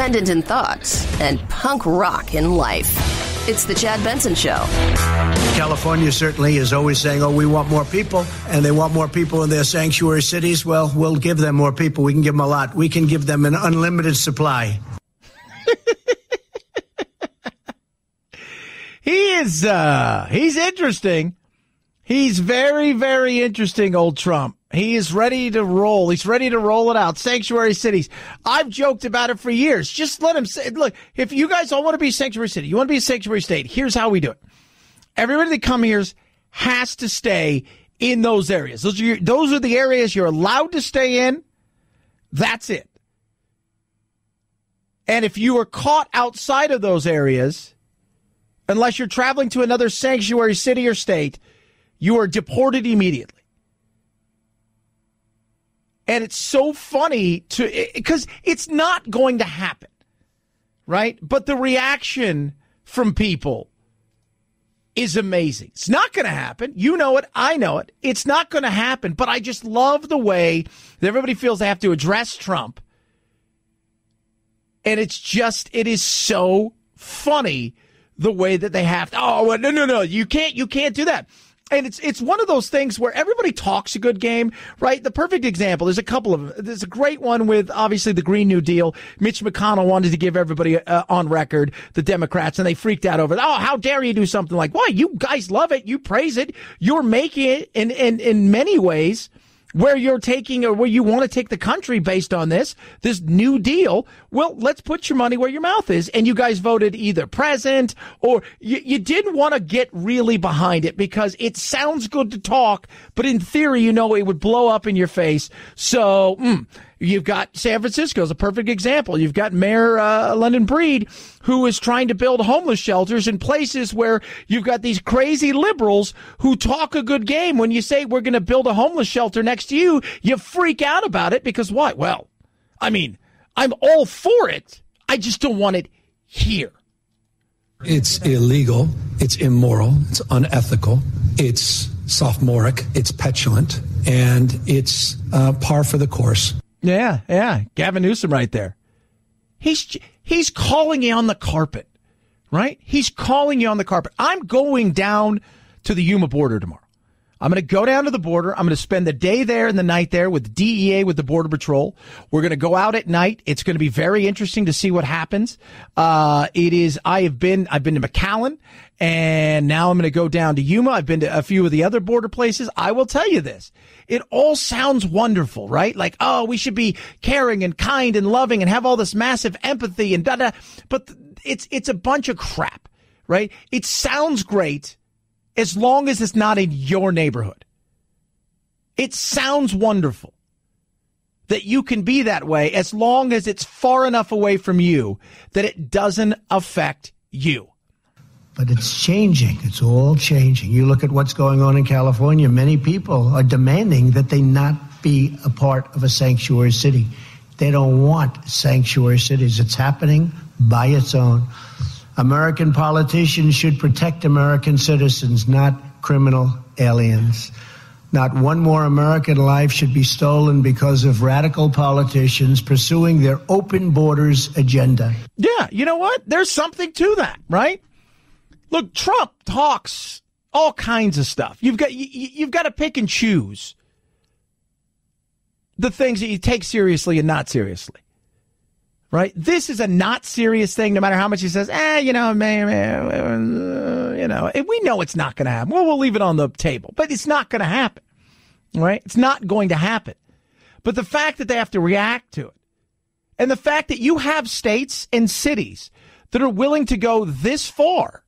independent in thoughts, and punk rock in life. It's the Chad Benson Show. California certainly is always saying, oh, we want more people, and they want more people in their sanctuary cities. Well, we'll give them more people. We can give them a lot. We can give them an unlimited supply. He's interesting. He's very, very interesting, old Trump. He is ready to roll. He's ready to roll it out. Sanctuary cities. I've joked about it for years. Just let him say, look, if you guys all want to be a sanctuary city, you want to be a sanctuary state, here's how we do it. Everybody that comes here has to stay in those areas. Those are the areas you're allowed to stay in. That's it. And if you are caught outside of those areas, unless you're traveling to another sanctuary city or state, you are deported immediately. And it's so funny because it's not going to happen, right? But the reaction from people is amazing. It's not going to happen. You know it. I know it. It's not going to happen. But I just love the way that everybody feels they have to address Trump. And it is so funny the way that they have to. Oh, no. You can't do that. And it's one of those things where everybody talks a good game, right? The perfect example, there's a great one with obviously the Green New Deal. Mitch McConnell wanted to give everybody on record, the Democrats, and they freaked out over it. Oh, how dare you do something like, why? You guys love it. You praise it. You're making it in many ways where you're taking or where you want to take the country based on this New Deal. Well, let's put your money where your mouth is. And you guys voted either present or you didn't want to get really behind it because it sounds good to talk, but in theory, it would blow up in your face. So, you've got San Francisco is a perfect example. You've got Mayor London Breed, who is trying to build homeless shelters in places where you've got these crazy liberals who talk a good game. When you say we're going to build a homeless shelter next to you, you freak out about it because why? Well, I mean, I'm all for it. I just don't want it here. It's illegal. It's immoral. It's unethical. It's sophomoric. It's petulant. And it's par for the course. Yeah. Gavin Newsom right there. He's calling you on the carpet, right? He's calling you on the carpet. I'm going down to the Yuma border tomorrow. I'm going to go down to the border. I'm going to spend the day there and the night there with DEA, with the Border Patrol. We're going to go out at night. It's going to be very interesting to see what happens. I've been to McAllen, and now I'm going to go down to Yuma. I've been to a few of the other border places. I will tell you this. It all sounds wonderful, right? Like, oh, we should be caring and kind and loving and have all this massive empathy and da-da. But it's a bunch of crap, right? It sounds great as long as it's not in your neighborhood. It sounds wonderful that you can be that way as long as it's far enough away from you that it doesn't affect you. But it's changing. It's all changing. You look at what's going on in California. Many people are demanding that they not be a part of a sanctuary city. They don't want sanctuary cities. It's happening by its own. American politicians should protect American citizens, not criminal aliens. Not one more American life should be stolen because of radical politicians pursuing their open borders agenda. Yeah, you know what? There's something to that, right? Look, Trump talks all kinds of stuff. You've got to pick and choose the things that you take seriously and not seriously. Right? This is a not serious thing, no matter how much he says, we know it's not going to happen. Well, we'll leave it on the table. But it's not going to happen. Right? It's not going to happen. But the fact that they have to react to it, and the fact that you have states and cities that are willing to go this far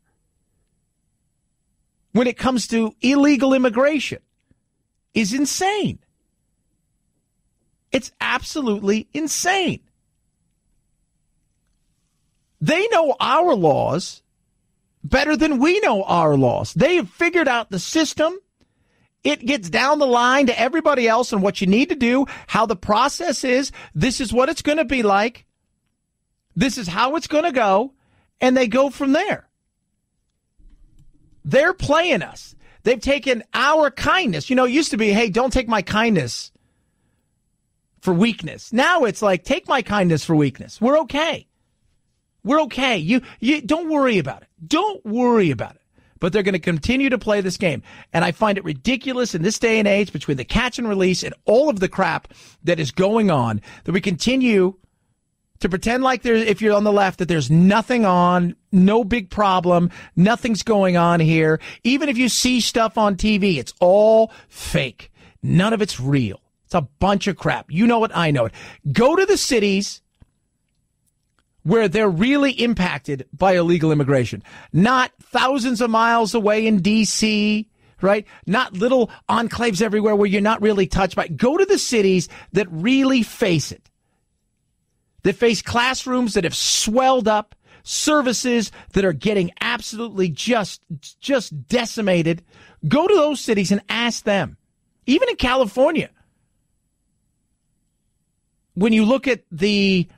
when it comes to illegal immigration is insane. It's absolutely insane. They know our laws better than we know our laws. They have figured out the system. It gets down the line to everybody else and what you need to do, how the process is. This is what it's going to be like. This is how it's going to go. And they go from there. They're playing us. They've taken our kindness. It used to be, hey, don't take my kindness for weakness. Now it's like, take my kindness for weakness. We're okay. We're okay. You don't worry about it. Don't worry about it. But they're going to continue to play this game. And I find it ridiculous in this day and age, between the catch and release and all of the crap that is going on, that we continue to pretend like if you're on the left, that there's nothing on, no big problem, nothing's going on here. Even if you see stuff on TV, it's all fake. None of it's real. It's a bunch of crap. You know it, I know it. Go to the cities where they're really impacted by illegal immigration. Not thousands of miles away in D.C., right? Not little enclaves everywhere where you're not really touched by it. Go to the cities that really face it. That face classrooms that have swelled up, services that are getting absolutely just decimated. Go to those cities and ask them. Even in California, when you look at the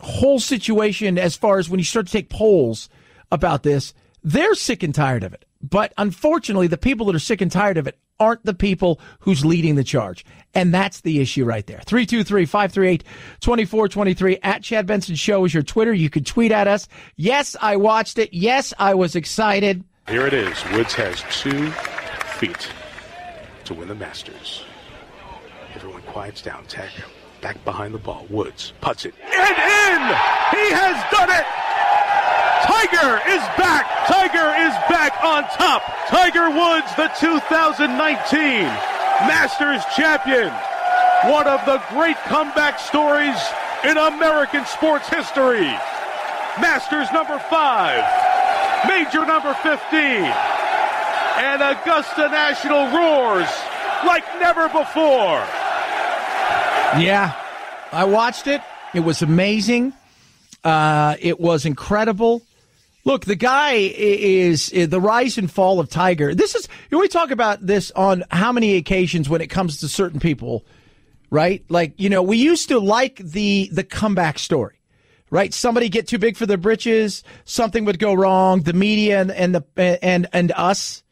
whole situation as far as when you start to take polls about this, they're sick and tired of it. But unfortunately, the people that are sick and tired of it aren't the people who's leading the charge. And that's the issue right there. 323-538-2423 at Chad Benson Show is your Twitter. You can tweet at us. Yes, I watched it. Yes, I was excited. Here it is. Woods has 2 feet to win the Masters. Everyone quiets down. Tag back behind the ball. Woods puts it. And in! He has done it! Tiger is back! Tiger is back on top! Tiger Woods, the 2019 Masters champion. One of the great comeback stories in American sports history. Masters number 5, major number 15, and Augusta National roars like never before. Yeah, I watched it. It was amazing. It was incredible. Look, the guy is the rise and fall of Tiger. This is, we talk about this on how many occasions when it comes to certain people, right? Like, we used to like the comeback story, right? Somebody get too big for their britches, something would go wrong, the media and us,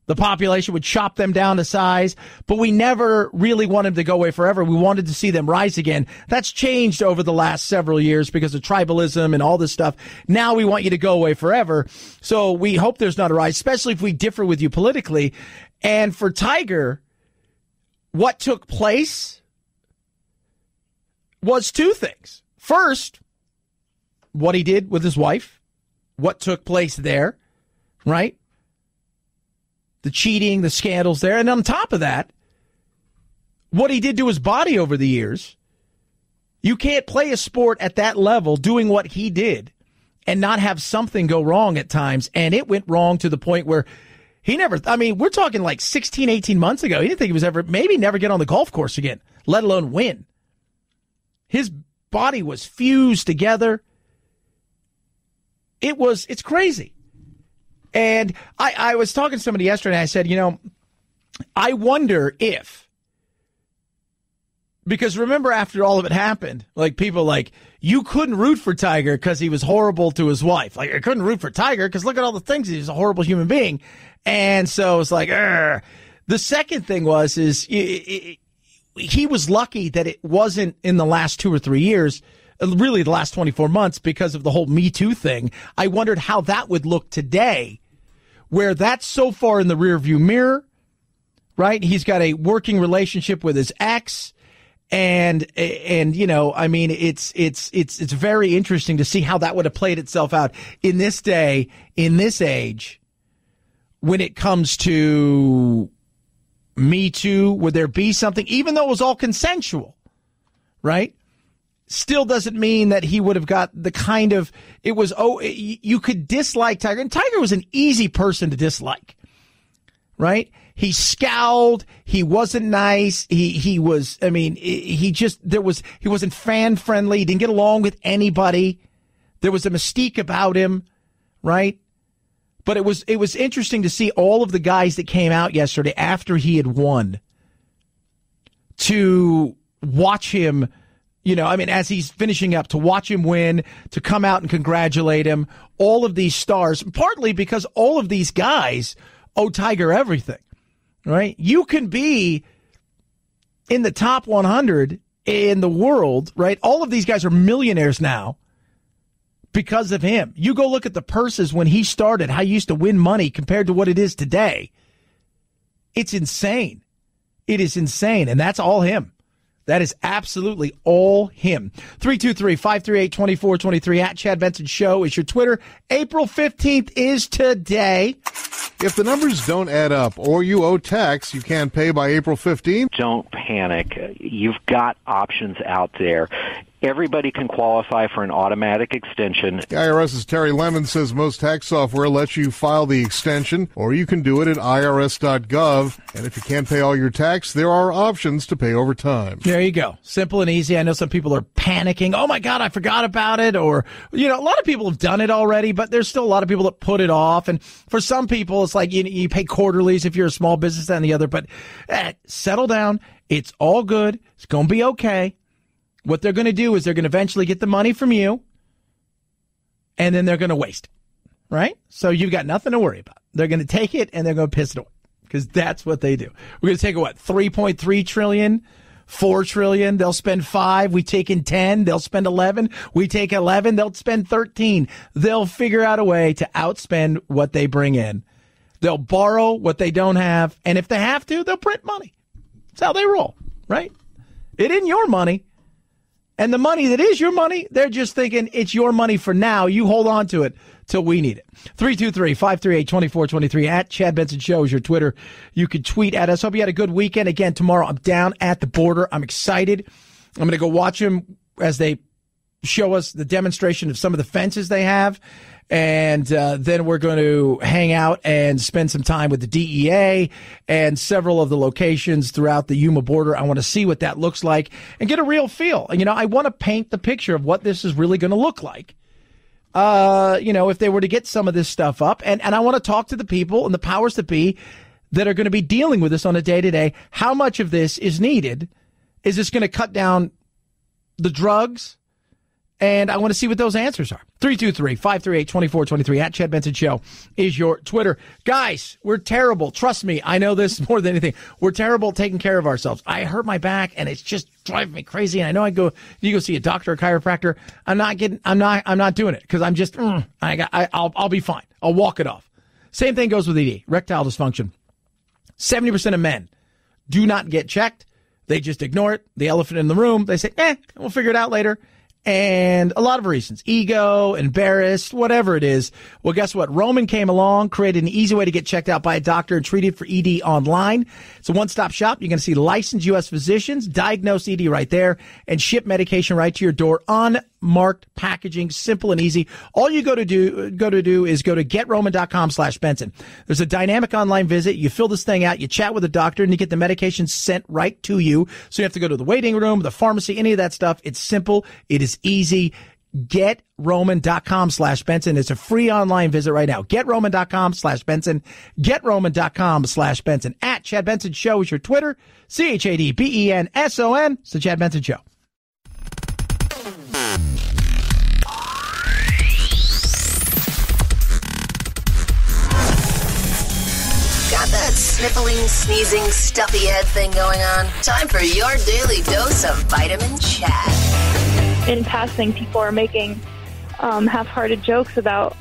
the population, would chop them down to size, but we never really wanted them to go away forever. We wanted to see them rise again. That's changed over the last several years because of tribalism and all this stuff. Now we want you to go away forever. So we hope there's not a rise, especially if we differ with you politically. And for Tiger, what took place was 2 things. First, what he did with his wife, what took place there, right? The cheating, the scandals there. And on top of that, what he did to his body over the years. You can't play a sport at that level doing what he did and not have something go wrong at times. And it went wrong to the point where we're talking like 16, 18 months ago. He didn't think he was never get on the golf course again, let alone win. His body was fused together. It's crazy. And I was talking to somebody yesterday, and I said, I wonder if, because remember after all of it happened, like people you couldn't root for Tiger because he was horrible to his wife. Like, I couldn't root for Tiger because look at all the things. He's a horrible human being. And so it's like, the second thing he was lucky that it wasn't in the last 2 or 3 years, really the last 24 months, because of the whole Me Too thing. I wondered how that would look today, where that's so far in the rearview mirror, right? He's got a working relationship with his ex, and it's very interesting to see how that would have played itself out in this day, in this age, when it comes to Me Too. Would there be something, even though it was all consensual, right? Still doesn't mean that he would have got the kind of, you could dislike Tiger. And Tiger was an easy person to dislike, right? He scowled. He wasn't nice. He wasn't fan friendly. He didn't get along with anybody. There was a mystique about him, right? But it was interesting to see all of the guys that came out yesterday after he had won, to watch him, as he's finishing up, to watch him win, to come out and congratulate him, all of these stars, partly because all of these guys owe Tiger everything, right? You can be in the top 100 in the world, right? All of these guys are millionaires now, because of him. You go look at the purses when he started, how you used to win money compared to what it is today. It's insane. It is insane, and that's all him. That is absolutely all him. 323-538-2423 at Chad Benson Show is your Twitter. April 15th is today. If the numbers don't add up or you owe tax you can't pay by April 15th, don't panic. You've got options out there. Everybody can qualify for an automatic extension. The IRS's Terry Lemon says most tax software lets you file the extension, or you can do it at irs.gov. And if you can't pay all your tax, there are options to pay over time. There you go. Simple and easy. I know some people are panicking. Oh, my God, I forgot about it. Or, a lot of people have done it already, but there's still a lot of people that put it off. And for some people, it's like you pay quarterlies if you're a small business and the other. But settle down. It's all good. It's going to be okay. What they're going to do is they're going to eventually get the money from you, and then they're going to waste it, right? So you've got nothing to worry about. They're going to take it, and they're going to piss it away, because that's what they do. We're going to take, $3.3 trillion, $4 trillion. They'll spend 5. We take in 10. They'll spend 11. We take 11. They'll spend 13. They'll figure out a way to outspend what they bring in. They'll borrow what they don't have, and if they have to, they'll print money. That's how they roll, right? It isn't your money. And the money that is your money, they're just thinking it's your money for now. You hold on to it till we need it. 323-538-2423 at Chad Benson Show is your Twitter. You can tweet at us. Hope you had a good weekend. Again, tomorrow I'm down at the border. I'm excited. I'm going to go watch them as they show us the demonstration of some of the fences they have. And then we're going to hang out and spend some time with the DEA and several of the locations throughout the Yuma border. I want to see what that looks like and get a real feel. And, I want to paint the picture of what this is really going to look like. If they were to get some of this stuff up. And I want to talk to the people and the powers that be that are going to be dealing with this on a day-to-day. How much of this is needed? Is this going to cut down the drugs? And I want to see what those answers are. 323-538-2423 at Chad Benson Show is your Twitter. Guys, we're terrible. Trust me. I know this more than anything. We're terrible at taking care of ourselves. I hurt my back and it's just driving me crazy. And I know you go see a doctor or chiropractor. I'm not doing it because I'm just, I'll be fine. I'll walk it off. Same thing goes with ED, erectile dysfunction. 70% of men do not get checked. They just ignore it. The elephant in the room. They say, we'll figure it out later. And a lot of reasons, ego, embarrassed, whatever it is. Well, guess what? Roman came along, created an easy way to get checked out by a doctor and treated for ED online. It's a one-stop shop. You're going to see licensed U.S. physicians diagnose ED right there and ship medication right to your door. Unmarked packaging, simple and easy. All you go to do is go to GetRoman.com/Benson. There's a dynamic online visit. You fill this thing out, you chat with a doctor, and you get the medication sent right to you. So you have to go to the waiting room, the pharmacy, any of that stuff. It's simple. It is easy. GetRoman.com/Benson. It's a free online visit right now. GetRoman.com/Benson. GetRoman.com/Benson. At Chad Benson Show is your Twitter. ChadBenson. It's the Chad Benson Show. Got that sniffling, sneezing, stuffy head thing going on? Time for your daily dose of Vitamin Chad. In passing, people are making half-hearted jokes about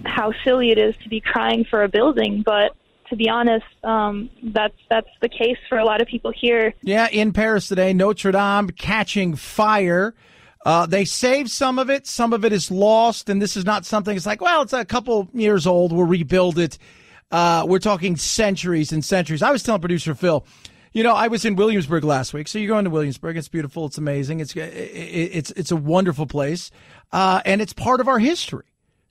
how silly it is to be crying for a building, but to be honest, that's the case for a lot of people here. Yeah, in Paris today, Notre Dame catching fire. They saved some of it. Some of it is lost, and this is not something, it's like, well, it's a couple years old. We'll rebuild it. We're talking centuries and centuries. I was telling producer Phil, I was in Williamsburg last week. So you're going to Williamsburg. It's beautiful. It's amazing. It's a wonderful place. And it's part of our history,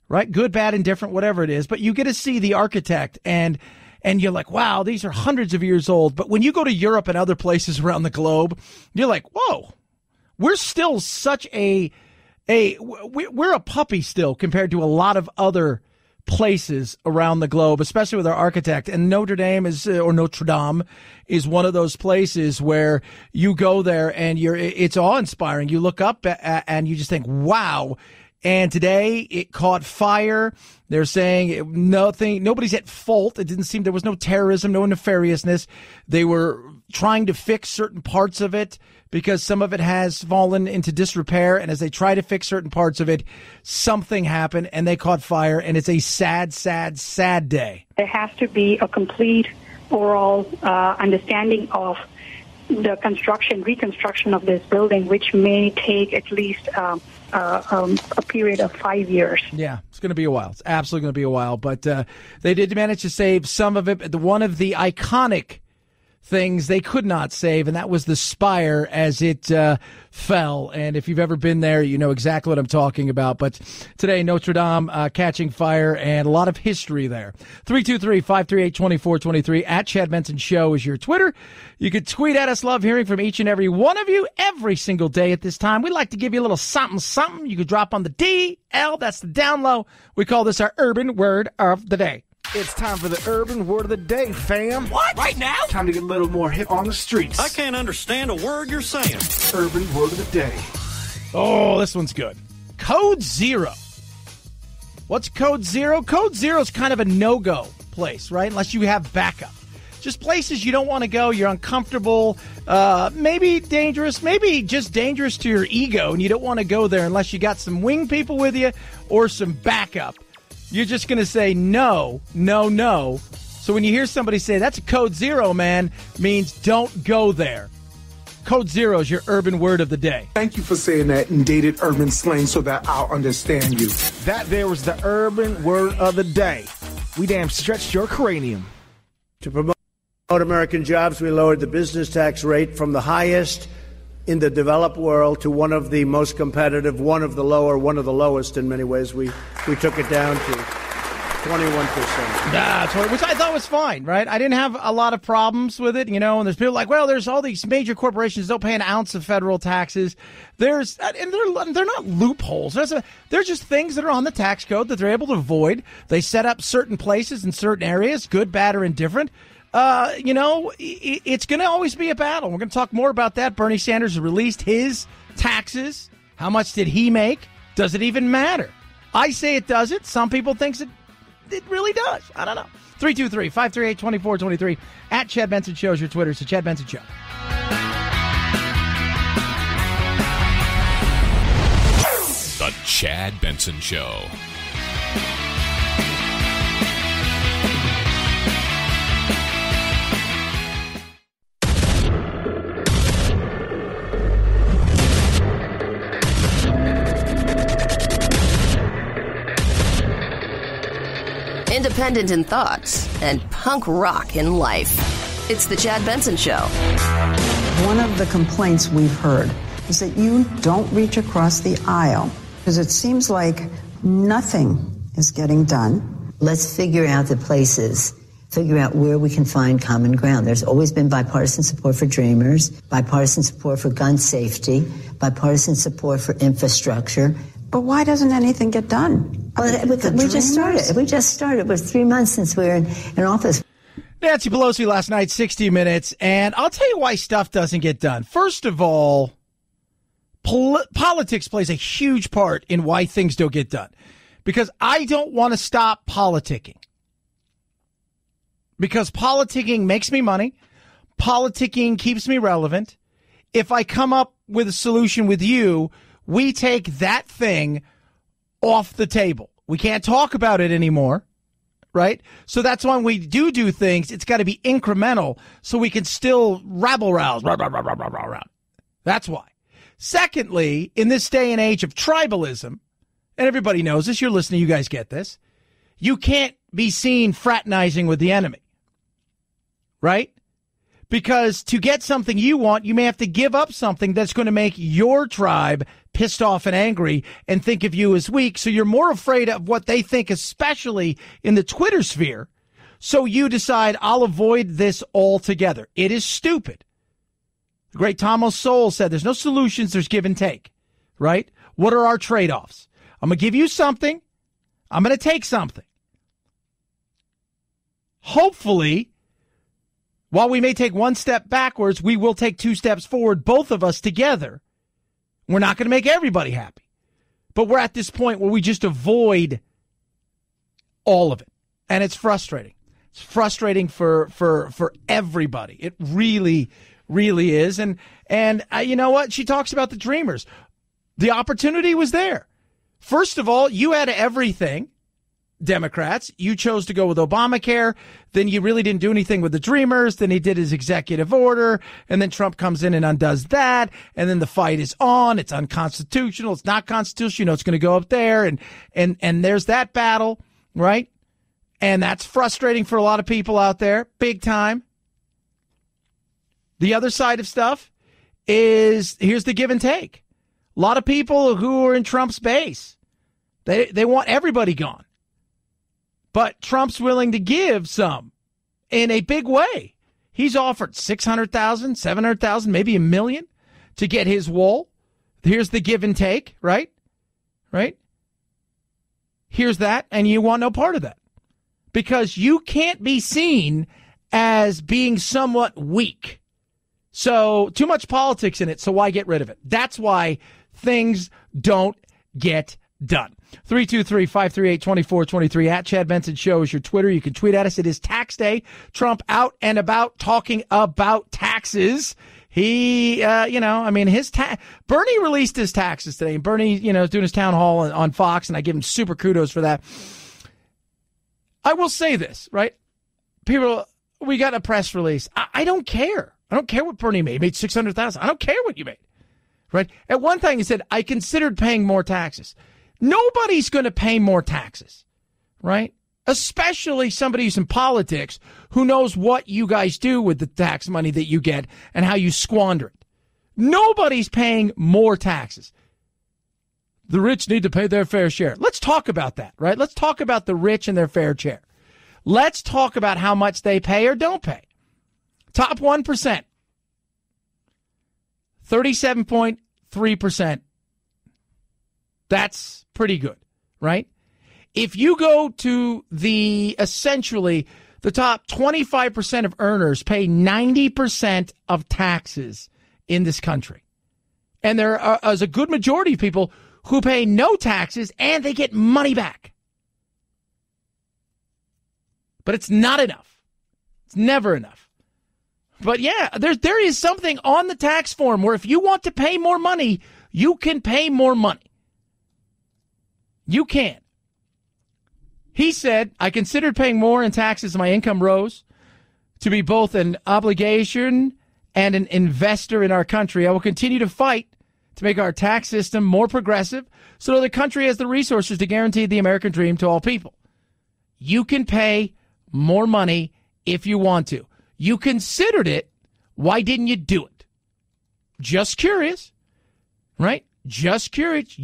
right? Good, bad, indifferent, whatever it is. But you get to see the architect and you're like, wow, these are hundreds of years old. But when you go to Europe and other places around the globe, you're like, whoa, we're still we're a puppy still compared to a lot of other places around the globe, especially with our architect. And Notre Dame is one of those places where you go there and it's awe-inspiring. You look up and you just think, wow. And today it caught fire. They're saying nobody's at fault. It didn't seem there was no terrorism, no nefariousness. They were trying to fix certain parts of it because some of it has fallen into disrepair. And as they try to fix certain parts of it, something happened and they caught fire. And it's a sad, sad, sad day. There has to be a complete overall understanding of the reconstruction of this building, which may take at least a period of 5 years. Yeah, it's going to be a while. It's absolutely going to be a while. But they did manage to save some of it. One of the iconic things they could not save, and that was the spire as it fell. And if you've ever been there, you know exactly what I'm talking about. But today, Notre Dame catching fire, and a lot of history there. 323-538-2423 at Chad Benson Show is your Twitter. You could tweet at us. Love hearing from each and every one of you every single day at this time. We like to give you a little something. You could drop on the DL. That's the down low. We call this our urban word of the day. It's time for the urban word of the day, fam. What? Right now? Time to get a little more hip on the streets. I can't understand a word you're saying. Urban word of the day. Oh, this one's good. Code Zero. What's Code Zero? Code Zero is kind of a no-go place, right? Unless you have backup. Just places you don't want to go, you're uncomfortable, maybe dangerous, maybe just dangerous to your ego, and you don't want to go there unless you got some wing people with you or some backup. You're just going to say no, no, no. So when you hear somebody say, that's a Code Zero, man, means don't go there. Code Zero is your urban word of the day. Thank you for saying that in dated urban slang so that I'll understand you. That there was the urban word of the day. We damn stretched your cranium. To promote American jobs, we lowered the business tax rate from the highest in the developed world to one of the most competitive, one of the lowest in many ways. We took it down to 21%. Which I thought was fine, right? I didn't have a lot of problems with it, and there's people like, well, there's all these major corporations don't pay an ounce of federal taxes. And they're not loopholes. They're just things that are on the tax code that they're able to avoid. They set up certain places in certain areas, good, bad, or indifferent. It's going to always be a battle. We're going to talk more about that. Bernie Sanders released his taxes. How much did he make? Does it even matter? I say it doesn't. Some people think it really does. I don't know. 323-538-2423 at Chad Benson Show is your Twitter. It's the Chad Benson Show. The Chad Benson Show. Independent in thoughts and punk rock in life. It's the Chad Benson Show. One of the complaints we've heard is that you don't reach across the aisle because it seems like nothing is getting done. Let's figure out the places, figure out where we can find common ground. There's always been bipartisan support for Dreamers, bipartisan support for gun safety, bipartisan support for infrastructure. But why doesn't anything get done? Well, we just started. We just started. It was 3 months since we were in office. Nancy Pelosi last night, 60 Minutes, and I'll tell you why stuff doesn't get done. First of all, politics plays a huge part in why things don't get done. Because I don't want to stop politicking. Because politicking makes me money. Politicking keeps me relevant. If I come up with a solution with you, we take that thing off the table. We can't talk about it anymore, right? So that's why when we do things, it's got to be incremental so we can still rabble-rouse. That's why. Secondly, in this day and age of tribalism, and everybody knows this, you're listening, you guys get this, you can't be seen fraternizing with the enemy, right? Because to get something you want, you may have to give up something that's going to make your tribe pissed off and angry and think of you as weak. So you're more afraid of what they think, especially in the Twitter sphere. So you decide, I'll avoid this altogether. It is stupid. The great Thomas Sowell said, there's no solutions, there's give and take, right? What are our trade-offs? I'm going to give you something. I'm going to take something. Hopefully, while we may take one step backwards, we will take 2 steps forward, both of us together. We're not going to make everybody happy. But we're at this point where we just avoid all of it. And it's frustrating. It's frustrating for everybody. It really, really is. And you know what? She talks about the dreamers. The opportunity was there. First of all, you had everything, Democrats. You chose to go with Obamacare. Then you really didn't do anything with the dreamers. Then he did his executive order. And then Trump comes in and undoes that. And then the fight is on. It's unconstitutional. It's not constitutional. You know, it's going to go up there. And there's that battle, right? And that's frustrating for a lot of people out there, big time. The other side of stuff is, here's the give and take. A lot of people who are in Trump's base, they want everybody gone. But Trump's willing to give some in a big way. He's offered $600,000, $700,000, maybe $1 million to get his wall. Here's the give and take, right? Right? Here's that, and you want no part of that. Because you can't be seen as being somewhat weak. So too much politics in it, so why get rid of it? That's why things don't get done. 323-538-2423 at Chad Benson Show is your Twitter. You can tweet at us. It is tax day. Trump out and about talking about taxes. He, Bernie released his taxes today. And Bernie, is doing his town hall on Fox, and I give him super kudos for that. I will say this, right? People, we got a press release. I don't care. I don't care what Bernie made. He made $600,000. I don't care what you made, right? At one time, he said, I considered paying more taxes. Nobody's going to pay more taxes, right? Especially somebody who's in politics who knows what you guys do with the tax money that you get and how you squander it. Nobody's paying more taxes. The rich need to pay their fair share. Let's talk about that, right? Let's talk about the rich and their fair share. Let's talk about how much they pay or don't pay. Top 1%, 37.3%. That's pretty good, right? If you go to essentially the top 25% of earners pay 90% of taxes in this country. And there is a good majority of people who pay no taxes and they get money back. But it's not enough. It's never enough. But yeah, there is something on the tax form where if you want to pay more money, you can pay more money. You can. He said, I considered paying more in taxes as my income rose. To be both an obligation and an investor in our country, I will continue to fight to make our tax system more progressive so that the country has the resources to guarantee the American dream to all people. You can pay more money if you want to. You considered it. Why didn't you do it? Just curious, right? Just curious.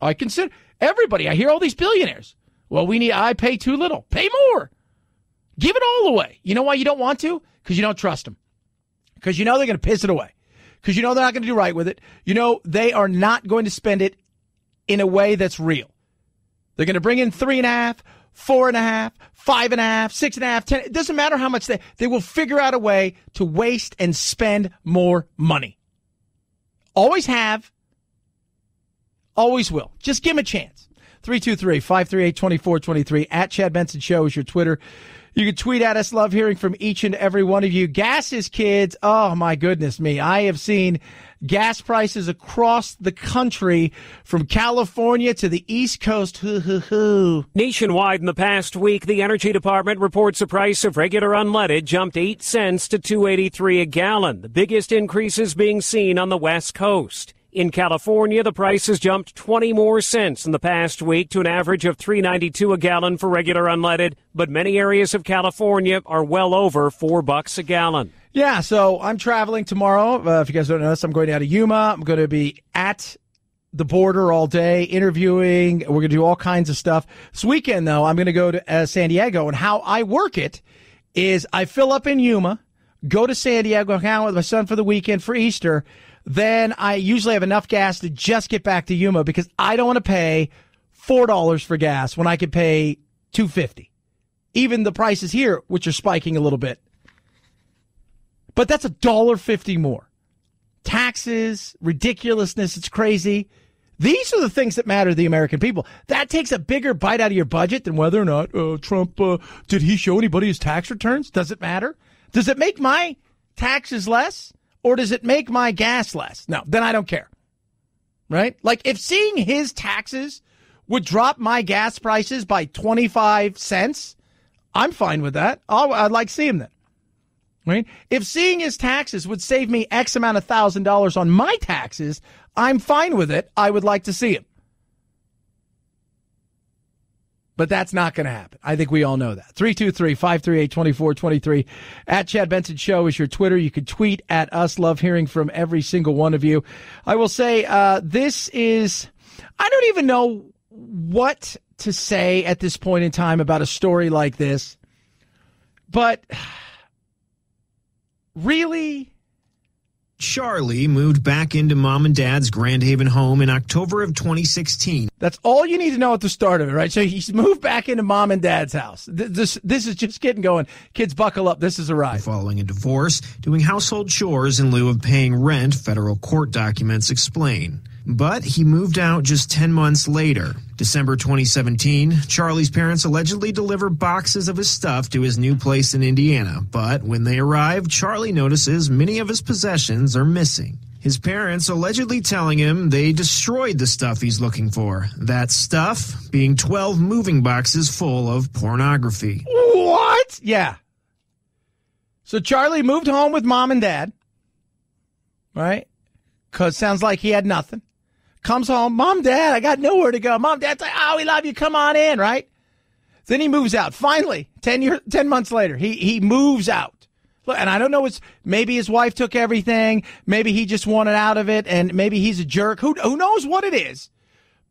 I consider everybody. I hear all these billionaires. Well, I pay too little. Pay more. Give it all away. You know why you don't want to? Because you don't trust them. Because you know they're going to piss it away. Because you know they're not going to do right with it. You know they are not going to spend it in a way that's real. They're going to bring in 3.5, 4.5, 5.5, 6.5, 10. It doesn't matter how much they will figure out a way to waste and spend more money. Always have. Always will. Just give them a chance. 323-538-2423 at Chad Benson Show is your Twitter. You can tweet at us. Love hearing from each and every one of you. Gases, kids. Oh, my goodness me. I have seen gas prices across the country from California to the East Coast. Nationwide in the past week, the Energy Department reports the price of regular unleaded jumped 8 cents to $2.83 a gallon. The biggest increases being seen on the West Coast. In California, the price has jumped 20 more cents in the past week to an average of $3.92 a gallon for regular unleaded, but many areas of California are well over $4 a gallon. Yeah, so I'm traveling tomorrow. If you guys don't know this, I'm going out of Yuma. I'm going to be at the border all day, interviewing. We're going to do all kinds of stuff. This weekend, though, I'm going to go to San Diego, and how I work it is I fill up in Yuma, go to San Diego, hang out with my son for the weekend for Easter. Then I usually have enough gas to just get back to Yuma because I don't want to pay $4 for gas when I could pay $2.50. Even the prices here, which are spiking a little bit. But that's $1.50 more. Taxes, ridiculousness, it's crazy. These are the things that matter to the American people. That takes a bigger bite out of your budget than whether or not Trump, did he show anybody his tax returns? Does it matter? Does it make my taxes less or does it make my gas less? No, then I don't care. Right? Like if seeing his taxes would drop my gas prices by 25 cents, I'm fine with that. I'd like to see him then. Right? If seeing his taxes would save me X amount of $1,000 on my taxes, I'm fine with it. I would like to see him. But that's not going to happen. I think we all know that. 323-538-2423. At Chad Benson Show is your Twitter. You can tweet at us. Love hearing from every single one of you. I will say this is, I don't even know what to say at this point in time about a story like this. But really? Charlie moved back into mom and dad's Grand Haven home in October of 2016. That's all you need to know at the start of it, right? So he's moved back into mom and dad's house. This is just getting going. Kids, buckle up. This is a ride. Following a divorce, doing household chores in lieu of paying rent, federal court documents explain. But he moved out just 10 months later. December 2017, Charlie's parents allegedly deliver boxes of his stuff to his new place in Indiana. But when they arrive, Charlie notices many of his possessions are missing. His parents allegedly telling him they destroyed the stuff he's looking for. That stuff being 12 moving boxes full of pornography. What? Yeah. So Charlie moved home with mom and dad, right? Because sounds like he had nothing. Comes home, Mom, Dad, I got nowhere to go. Mom, Dad's like, oh, we love you. Come on in, right? Then he moves out. Finally, 10 months later, he moves out. Look, and I don't know, maybe his wife took everything. Maybe he just wanted out of it, and maybe he's a jerk. Who knows what it is?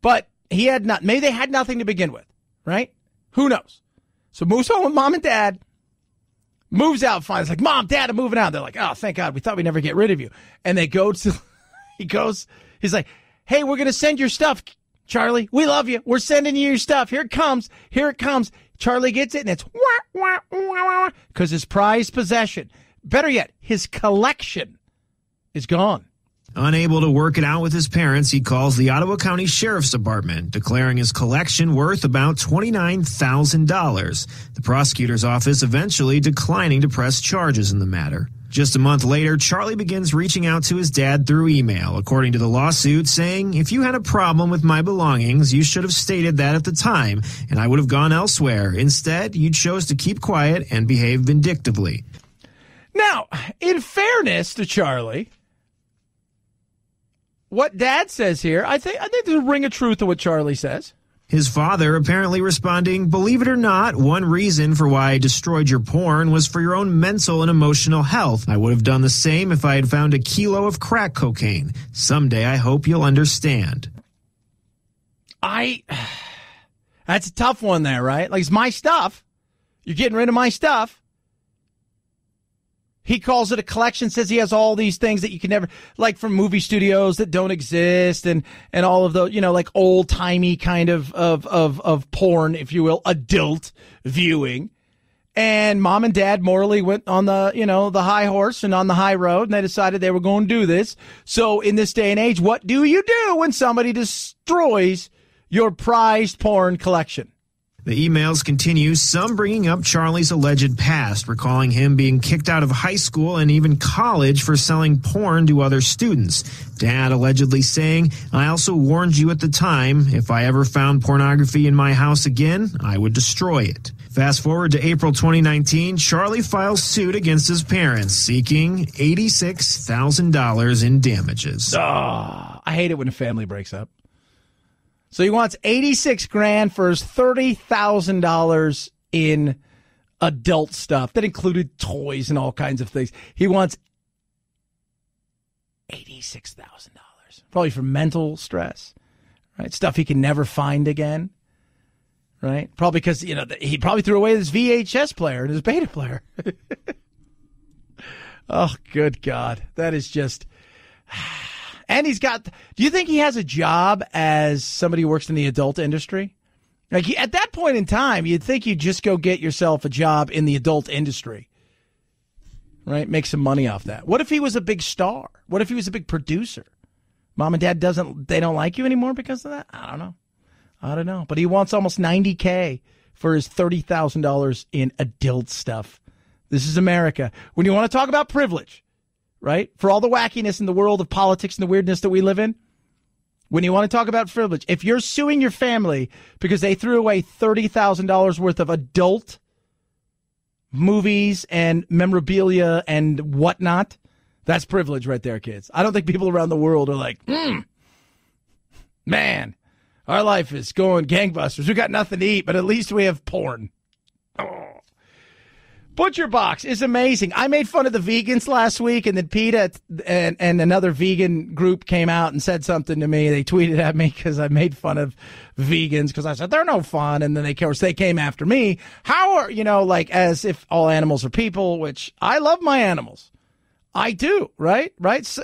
But he had not. Maybe they had nothing to begin with, right? Who knows? So moves home with Mom and Dad. Moves out. Finally, it's like, Mom, Dad, I'm moving out. They're like, oh, thank God. We thought we'd never get rid of you. And they go to. He's like, hey, we're going to send your stuff, Charlie. We love you. We're sending you your stuff. Here it comes. Here it comes. Charlie gets it, and it's because his prized possession, better yet, his collection is gone. Unable to work it out with his parents, he calls the Ottawa County Sheriff's Department, declaring his collection worth about $29,000. The prosecutor's office eventually declining to press charges in the matter. Just a month later, Charlie begins reaching out to his dad through email, according to the lawsuit, saying, if you had a problem with my belongings, you should have stated that at the time, and I would have gone elsewhere. Instead, you chose to keep quiet and behave vindictively. Now, in fairness to Charlie, what Dad says here, I think there's a ring of truth to what Charlie says. His father apparently responding, believe it or not, one reason for why I destroyed your porn was for your own mental and emotional health. I would have done the same if I had found a kilo of crack cocaine. Someday I hope you'll understand. That's a tough one there, right? Like, it's my stuff. You're getting rid of my stuff. He calls it a collection, says he has all these things that you can never, like from movie studios that don't exist and all of those, like old timey kind of porn, if you will, adult viewing. And Mom and Dad morally went on the, the high horse and on the high road, and they decided they were going to do this. So in this day and age, what do you do when somebody destroys your prized porn collection? The emails continue, some bringing up Charlie's alleged past, recalling him being kicked out of high school and even college for selling porn to other students. Dad allegedly saying, I also warned you at the time, if I ever found pornography in my house again, I would destroy it. Fast forward to April 2019, Charlie files suit against his parents, seeking $86,000 in damages. Oh, I hate it when a family breaks up. So he wants $86,000 for his $30,000 in adult stuff that included toys and all kinds of things. He wants $86,000, probably for mental stress, right? Stuff he can never find again, right? Probably because he probably threw away his VHS player and his beta player. Oh, good God, that is just. And do you think he has a job as somebody who works in the adult industry? Like, at that point in time, you'd think you'd just go get yourself a job in the adult industry, right? Make some money off that. What if he was a big star? What if he was a big producer? Mom and dad they don't like you anymore because of that? I don't know. But he wants almost $90K for his $30,000 in adult stuff. This is America. When you want to talk about privilege, right? For all the wackiness in the world of politics and the weirdness that we live in, when you want to talk about privilege, if you're suing your family because they threw away $30,000 worth of adult movies and memorabilia and whatnot, that's privilege right there, kids. I don't think people around the world are like, man, our life is going gangbusters. We got nothing to eat, but at least we have porn. Oh. Butcher Box is amazing. I made fun of the vegans last week, and then PETA and another vegan group came out and said something to me. They tweeted at me because I made fun of vegans because I said they're no fun, and then they came after me. How are, as if all animals are people, which I love my animals. I do, right?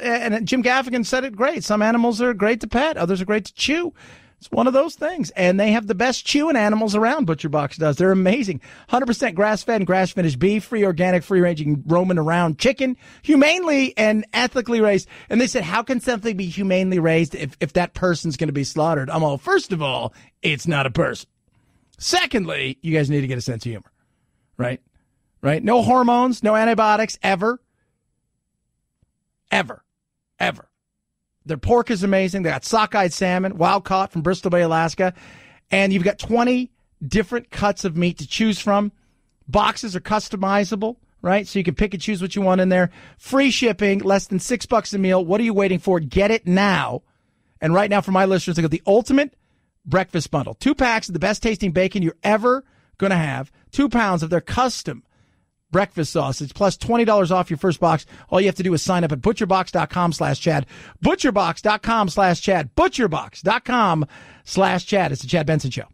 And Jim Gaffigan said it great. Some animals are great to pet. Others are great to chew. It's one of those things. And they have the best chewing animals around, Butcher Box does. They're amazing. 100% grass-fed and grass-finished beef, free organic, free-ranging, roaming around chicken, humanely and ethically raised. And they said, how can something be humanely raised if that person's going to be slaughtered? I'm all, first of all, it's not a person. Secondly, you guys need to get a sense of humor, right? No hormones, no antibiotics, ever. Their pork is amazing. They got sockeye salmon, wild caught from Bristol Bay, Alaska. And you've got 20 different cuts of meat to choose from. Boxes are customizable, right? So you can pick and choose what you want in there. Free shipping, less than $6 a meal. What are you waiting for? Get it now. And right now, for my listeners, I got the ultimate breakfast bundle. 2 packs of the best tasting bacon you're ever going to have. 2 pounds of their custom breakfast sausage, plus $20 off your first box. All you have to do is sign up at butcherbox.com/Chad. Butcherbox.com/Chad. Butcherbox.com/Chad. It's the Chad Benson Show.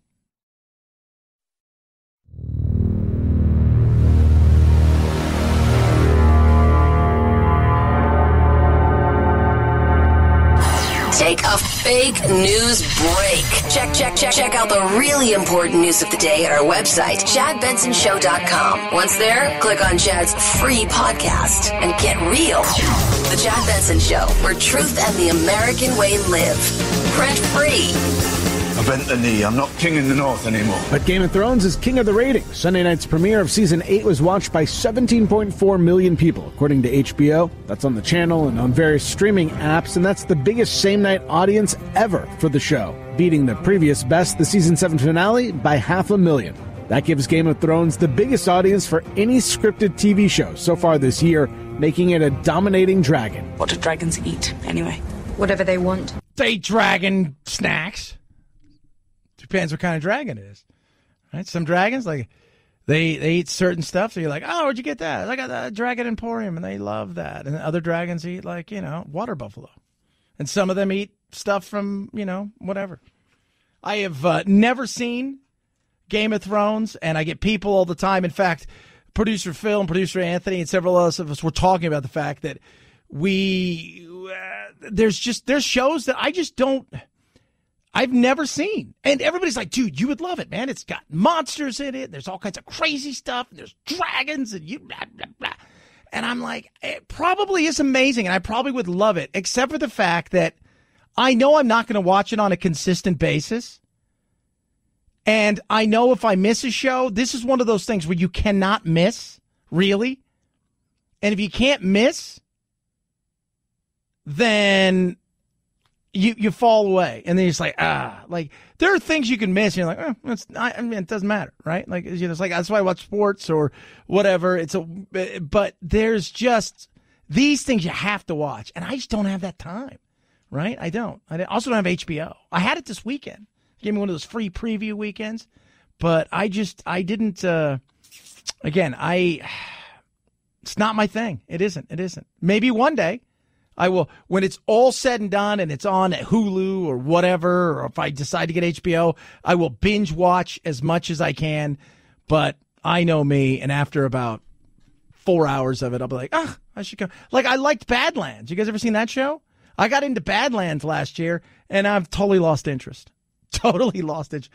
Take a fake news break. Check out the really important news of the day at our website, ChadBensonShow.com. Once there, click on Chad's free podcast and get real. The Chad Benson Show, where truth and the American way live. Print free. I bent the knee. I'm not king in the north anymore. But Game of Thrones is king of the ratings. Sunday night's premiere of Season 8 was watched by 17.4 million people, according to HBO. That's on the channel and on various streaming apps, and that's the biggest same-night audience ever for the show, beating the previous best, the Season 7 finale, by 500,000. That gives Game of Thrones the biggest audience for any scripted TV show so far this year, making it a dominating dragon. What do dragons eat, anyway? Whatever they want. They dragon snacks. Depends what kind of dragon it is, right? Some dragons, like, they eat certain stuff, so you're like, oh, where'd you get that? I got that Dragon Emporium, and they love that. And other dragons eat, like, water buffalo. And some of them eat stuff from, whatever. I have never seen Game of Thrones, and I get people all the time. In fact, producer Phil and producer Anthony and several others of us were talking about the fact that there's shows that I just don't... I've never seen. And everybody's like, dude, you would love it, man. It's got monsters in it. There's all kinds of crazy stuff. And there's dragons and blah, blah, blah. And I'm like, it probably is amazing. And I probably would love it, except for the fact that I know I'm not going to watch it on a consistent basis. And I know if I miss a show, this is one of those things where you cannot miss, really. And if you can't miss, then... You fall away, and then you're just like, there are things you can miss, and you're like, it doesn't matter, right? Like, it's like, that's why I watch sports or whatever. But there's just these things you have to watch, and I just don't have that time, right? I also don't have HBO. I had it this weekend. Gave me one of those free preview weekends, but I didn't, it's not my thing. It isn't. Maybe one day. I will, when it's all said and done and it's on at Hulu or whatever, or if I decide to get HBO, I will binge watch as much as I can. But I know me, and after about 4 hours of it, I'll be like, I should go. Like, I liked Badlands. You guys ever seen that show? I got into Badlands last year, and I've totally lost interest. Totally lost interest.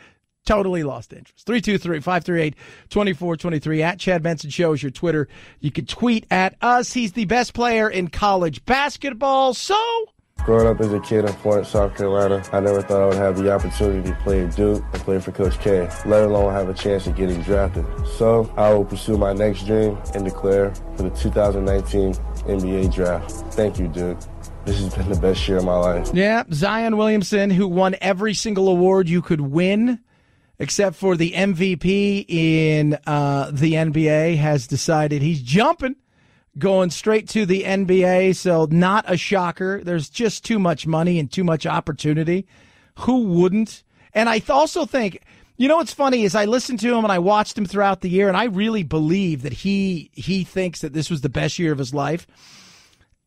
323-538-2423. At Chad Benson Show is your Twitter. You can tweet at us. He's the best player in college basketball. So Growing up as a kid in Florence, South Carolina, I never thought I would have the opportunity to play at Duke and play for Coach K, let alone have a chance at getting drafted. So I will pursue my next dream and declare for the 2019 NBA draft. Thank you, Duke. This has been the best year of my life. Yeah, Zion Williamson, who won every single award you could win, except for the MVP in the NBA, has decided he's jumping, going straight to the NBA. So not a shocker. There's just too much money and too much opportunity. Who wouldn't? And I also think, you know what's funny is I listened to him and I watched him throughout the year, and I really believe that he thinks that this was the best year of his life.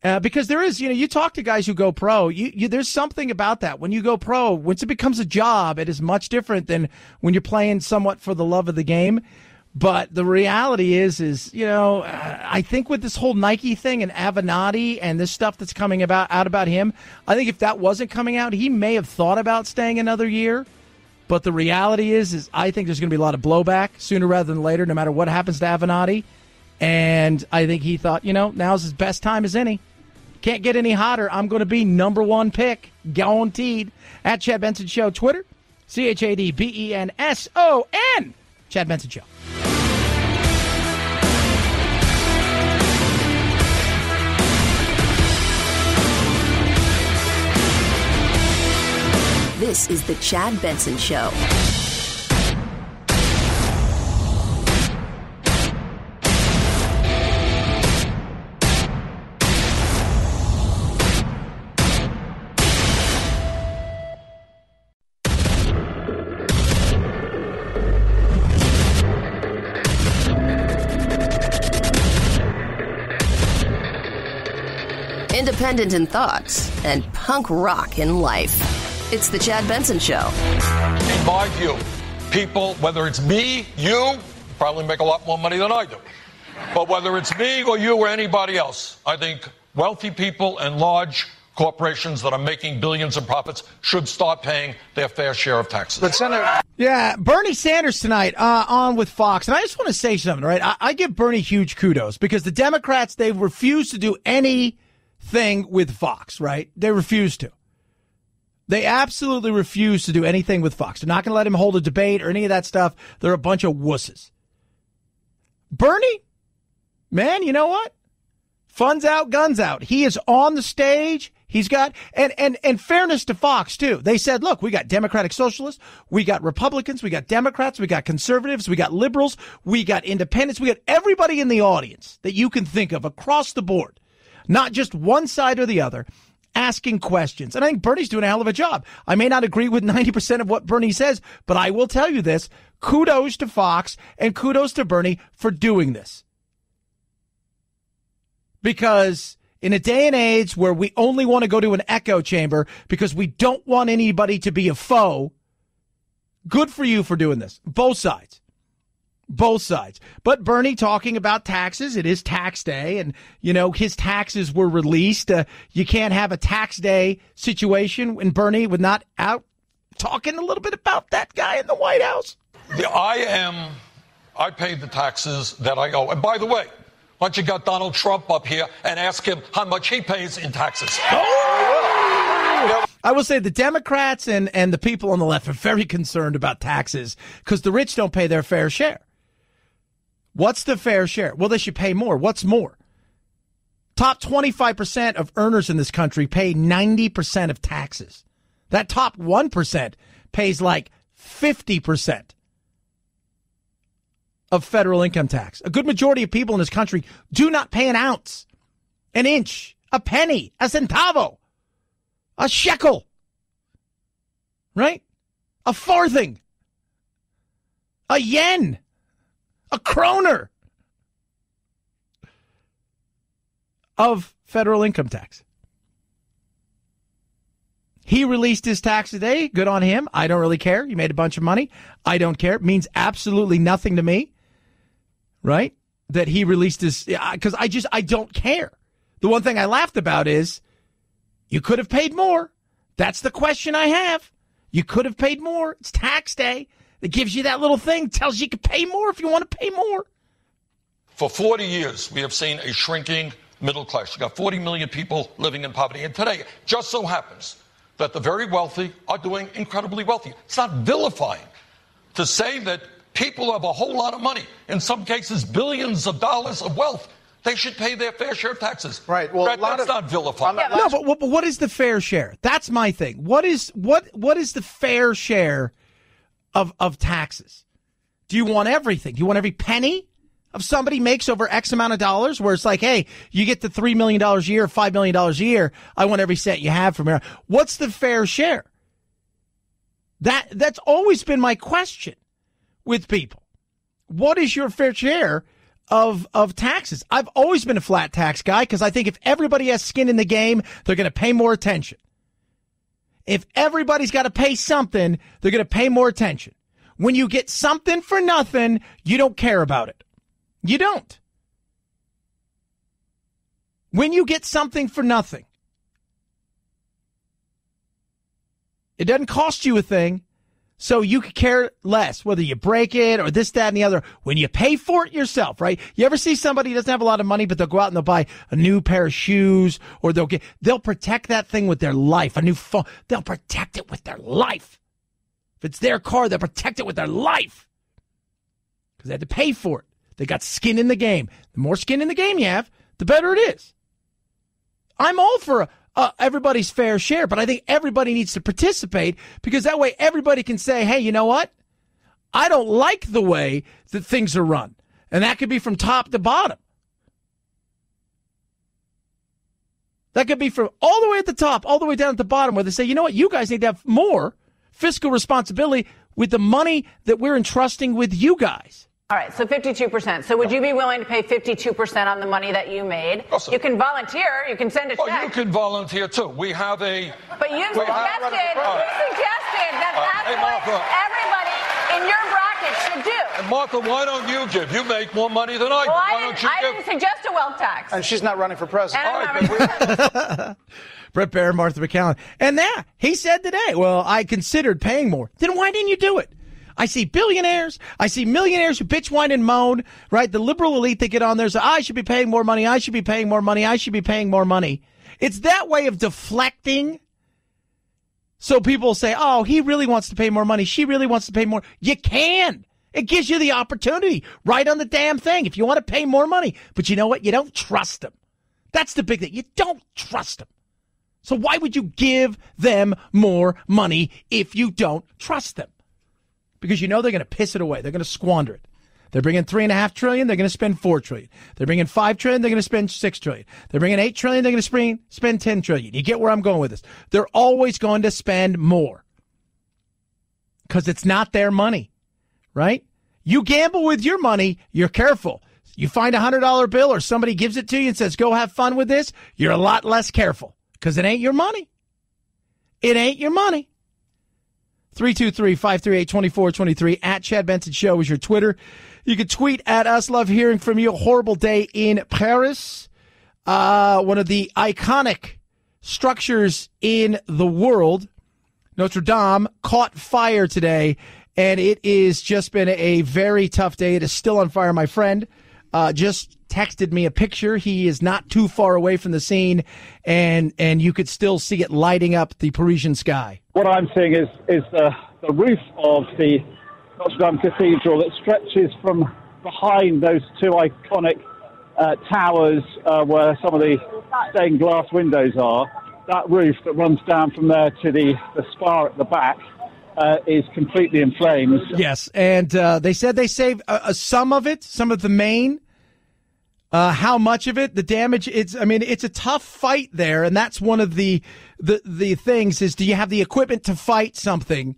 Because there is, you talk to guys who go pro, there's something about that. When you go pro, once it becomes a job, it is much different than when you're playing somewhat for the love of the game. But the reality is, I think with this whole Nike thing and Avenatti and this stuff that's coming out about him, I think if that wasn't coming out, he may have thought about staying another year. But the reality is I think there's going to be a lot of blowback sooner rather than later, no matter what happens to Avenatti. And I think he thought, now's his best time as any. Can't get any hotter. I'm going to be number one pick, guaranteed. At Chad Benson Show, Twitter, ChadBenson, Chad Benson Show. This is the Chad Benson Show. Independent in thoughts and punk rock in life. It's the Chad Benson Show. In my view, people, whether it's me, you probably make a lot more money than I do. But whether it's me or you or anybody else, I think wealthy people and large corporations that are making billions in profits should start paying their fair share of taxes. But Senator, yeah, Bernie Sanders tonight on with Fox. And I just want to say something, right? I give Bernie huge kudos because the Democrats, they refuse to do anything with Fox, right? They refuse to. They absolutely refuse to do anything with Fox. They're not going to let him hold a debate or any of that stuff. They're a bunch of wusses. Bernie, man, you know what? Fun's out, guns out. He is on the stage. He's got, and fairness to Fox, too. They said, look, we got Democratic Socialists, we got Republicans, we got Democrats, we got conservatives, we got liberals, we got independents, we got everybody in the audience that you can think of across the board, not just one side or the other, asking questions. And I think Bernie's doing a hell of a job. I may not agree with 90% of what Bernie says, but I will tell you this. Kudos to Fox and kudos to Bernie for doing this. Because in a day and age where we only want to go to an echo chamber because we don't want anybody to be a foe, good for you for doing this. Both sides. Both sides. But Bernie talking about taxes. It is tax day, and, you know, his taxes were released. You can't have a tax day situation when Bernie was not out talking a little bit about that guy in the White House. I paid the taxes that I owe. And by the way, why don't you get Donald Trump up here and ask him how much he pays in taxes? Oh! I will say the Democrats and the people on the left are very concerned about taxes because the rich don't pay their fair share. What's the fair share? Well, they should pay more. What's more? Top 25% of earners in this country pay 90% of taxes. That top 1% pays like 50% of federal income tax. A good majority of people in this country do not pay an ounce, an inch, a penny, a centavo, a shekel, right? A farthing, a yen, a kroner of federal income tax. He released his tax today. Good on him. I don't really care. He made a bunch of money. I don't care. It means absolutely nothing to me, right? That he released his, because I don't care. The one thing I laughed about is you could have paid more. That's the question I have. You could have paid more. It's tax day. It gives you that little thing, tells you can pay more if you want to pay more. For 40 years, we have seen a shrinking middle class. You got 40 million people living in poverty. And today, just so happens that the very wealthy are doing incredibly wealthy. It's not vilifying to say that people who have a whole lot of money, in some cases billions of dollars of wealth, they should pay their fair share of taxes. Right. Well, that's not vilifying. No, but what is the fair share? That's my thing. What is the fair share of taxes? Do you want everything? Do you want every penny of somebody makes over X amount of dollars, where it's like, hey, you get to $3 million a year, $5 million a year. I want every cent you have from here. What's the fair share? That's always been my question with people. What is your fair share of taxes? I've always been a flat tax guy because I think if everybody has skin in the game, they're going to pay more attention. If everybody's got to pay something, they're going to pay more attention. When you get something for nothing, you don't care about it. You don't. When you get something for nothing, it doesn't cost you a thing, so you could care less whether you break it or this, that, and the other. When you pay for it yourself, right? You ever see somebody who doesn't have a lot of money, but they'll go out and they'll buy a new pair of shoes, or they'll protect that thing with their life, a new phone. They'll protect it with their life. If it's their car, they'll protect it with their life because they had to pay for it. They got skin in the game. The more skin in the game you have, the better it is. I'm all for everybody's fair share, but I think everybody needs to participate because that way everybody can say, hey, you know what? I don't like the way that things are run. And that could be from top to bottom. That could be from all the way at the top, all the way down at the bottom, where they say, you know what? You guys need to have more fiscal responsibility with the money that we're entrusting with you guys. All right, so 52%. So would you be willing to pay 52% on the money that you made? Awesome. You can volunteer. You can send a check. Oh, you can volunteer, too. We have a... But you suggested that that's what everybody in your bracket should do. And Martha, why don't you give? You make more money than I do. Well, Why don't you give? I didn't suggest a wealth tax. And she's not running for president. Brett Baer, Martha McCallum. And he said today, well, I considered paying more. Then why didn't you do it? I see billionaires. I see millionaires who bitch, whine, and moan, right? The liberal elite, they get on there, say, I should be paying more money. I should be paying more money. I should be paying more money. It's that way of deflecting. So people say, oh, he really wants to pay more money. She really wants to pay more. You can. It gives you the opportunity right on the damn thing if you want to pay more money. But you know what? You don't trust them. That's the big thing. You don't trust them. So why would you give them more money if you don't trust them? Because you know they're going to piss it away. They're going to squander it. They're bringing $3.5 trillion. They're going to spend $4 trillion. They're bringing $5 trillion. They're going to spend $6 trillion. They're bringing $8 trillion. They're going to spend $10 trillion. You get where I'm going with this? They're always going to spend more because it's not their money, right? You gamble with your money. You're careful. You find a $100 bill or somebody gives it to you and says, "Go have fun with this." You're a lot less careful because it ain't your money. It ain't your money. 323-538-2423 at Chad Benson Show is your Twitter. You can tweet at us. Love hearing from you. Horrible day in Paris. One of the iconic structures in the world, Notre Dame, caught fire today, and it has just been a very tough day. It is still on fire. My friend just texted me a picture. He is not too far away from the scene, and you could still see it lighting up the Parisian sky. What I'm seeing is the roof of the Notre Dame Cathedral that stretches from behind those two iconic towers where some of the stained glass windows are. That roof that runs down from there to the spar at the back is completely in flames. Yes, and they said they saved some of it, some of the main. How much of it, the damage, it's a tough fight there, and that's one of the things is, do you have the equipment to fight something?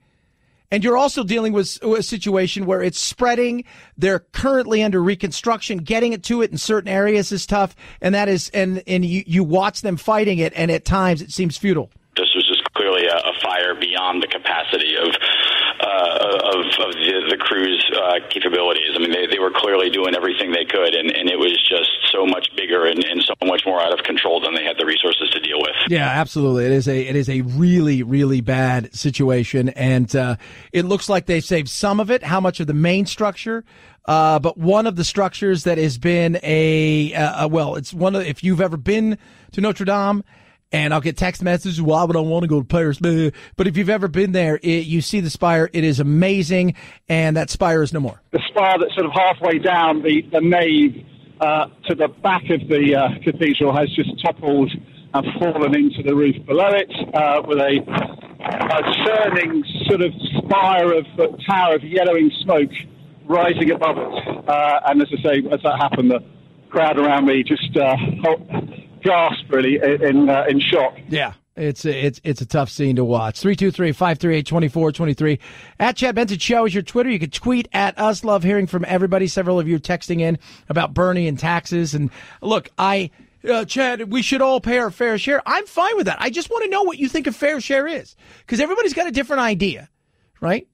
And you're also dealing with a situation where it's spreading. They're currently under reconstruction. Getting it to it in certain areas is tough, and that is, and you watch them fighting it, and at times it seems futile. This was just clearly a fire beyond the capacity of the crew's capabilities. I mean, they were clearly doing everything they could, and it was just so much bigger and so much more out of control than they had the resources to deal with. Yeah, absolutely. It is a really, really bad situation, and it looks like they saved some of it. How much of the main structure? But one of the structures that has been it's one of, if you've ever been to Notre Dame, and I'll get text messages, well, I don't want to go to Paris. But if you've ever been there, you see the spire. It is amazing, and that spire is no more. The spire that's sort of halfway down the nave to the back of the cathedral has just toppled and fallen into the roof below it with a churning sort of spire of tower of yellowing smoke rising above it. And as I say, as that happened, the crowd around me just gasped really in shock. Yeah. It's a tough scene to watch. 323-538-2423. At Chad Benson Show is your Twitter. You can tweet at us. Love hearing from everybody. Several of you texting in about Bernie and taxes. And look, Chad, we should all pay our fair share. I'm fine with that. I just want to know what you think a fair share is, because everybody's got a different idea, right?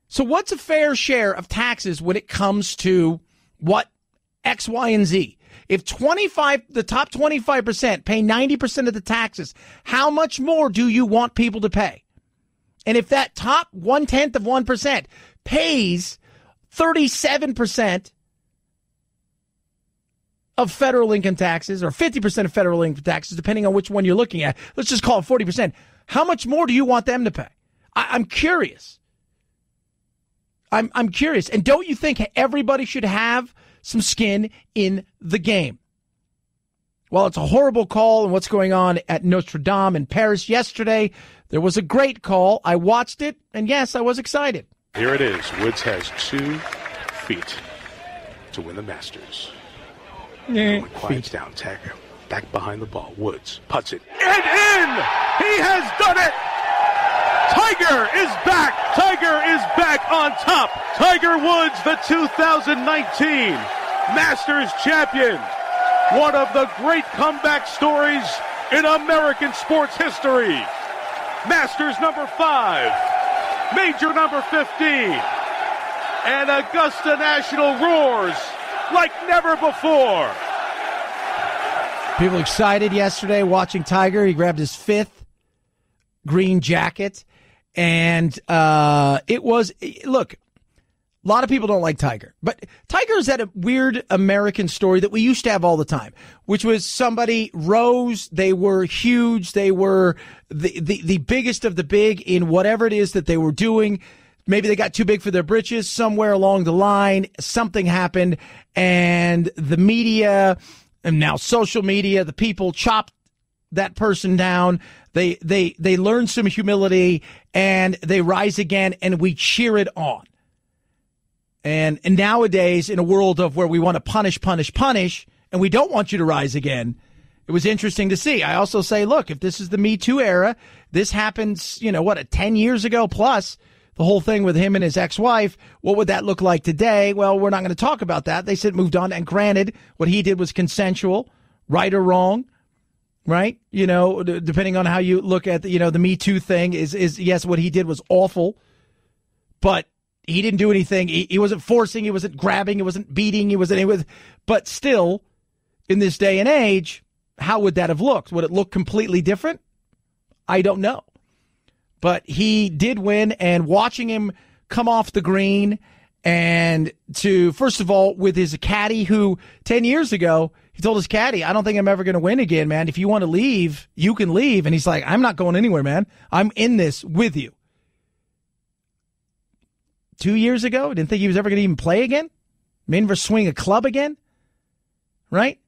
So what's a fair share of taxes when it comes to what X, Y, and Z? If the top 25% pay 90% of the taxes, how much more do you want people to pay? And if that top 0.1% pays 37% of federal income taxes, or 50% of federal income taxes, depending on which one you're looking at, let's just call it 40%. How much more do you want them to pay? I'm curious. I'm curious. And don't you think everybody should have some skin in the game? Well, it's a horrible call, and what's going on at Notre Dame in Paris yesterday, there was a great call. I watched it, and yes, I was excited. Here it is. Woods has 2 feet to win the Masters. Quiets down. Tiger back behind the ball. Woods puts it. And in! He has done it! Tiger is back! Tiger is back on top! Tiger Woods, the 2019 Masters champion. One of the great comeback stories in American sports history. Masters number 5, major number 15, and Augusta National roars like never before. People excited yesterday watching Tiger. He grabbed his 5th green jacket, and look, a lot of people don't like Tiger, but Tiger's had a weird American story that we used to have all the time, which was somebody rose, they were huge, they were the biggest of the big in whatever it is that they were doing. Maybe they got too big for their britches somewhere along the line. Something happened, and the media, and now social media, the people chopped that person down. They learn some humility, and they rise again, and we cheer it on. And nowadays, in a world of where we want to punish, and we don't want you to rise again, it was interesting to see. I also say, look, if this is the Me Too era, this happens, 10 years ago plus, the whole thing with him and his ex-wife, what would that look like today? Well, we're not going to talk about that. They said moved on, and granted, what he did was consensual, right or wrong, right? Depending on how you look at the Me Too thing is yes, what he did was awful, but he didn't do anything. He wasn't forcing. He wasn't grabbing. He wasn't beating. But still, in this day and age, how would that have looked? Would it look completely different? I don't know. But he did win, and watching him come off the green, and to, first of all, with his caddy, who 10 years ago, he told his caddy, I don't think I'm ever going to win again, man. If you want to leave, you can leave. And he's like, I'm not going anywhere, man. I'm in this with you. 2 years ago, didn't think he was ever going to even play again. Didn't ever swing a club again, right?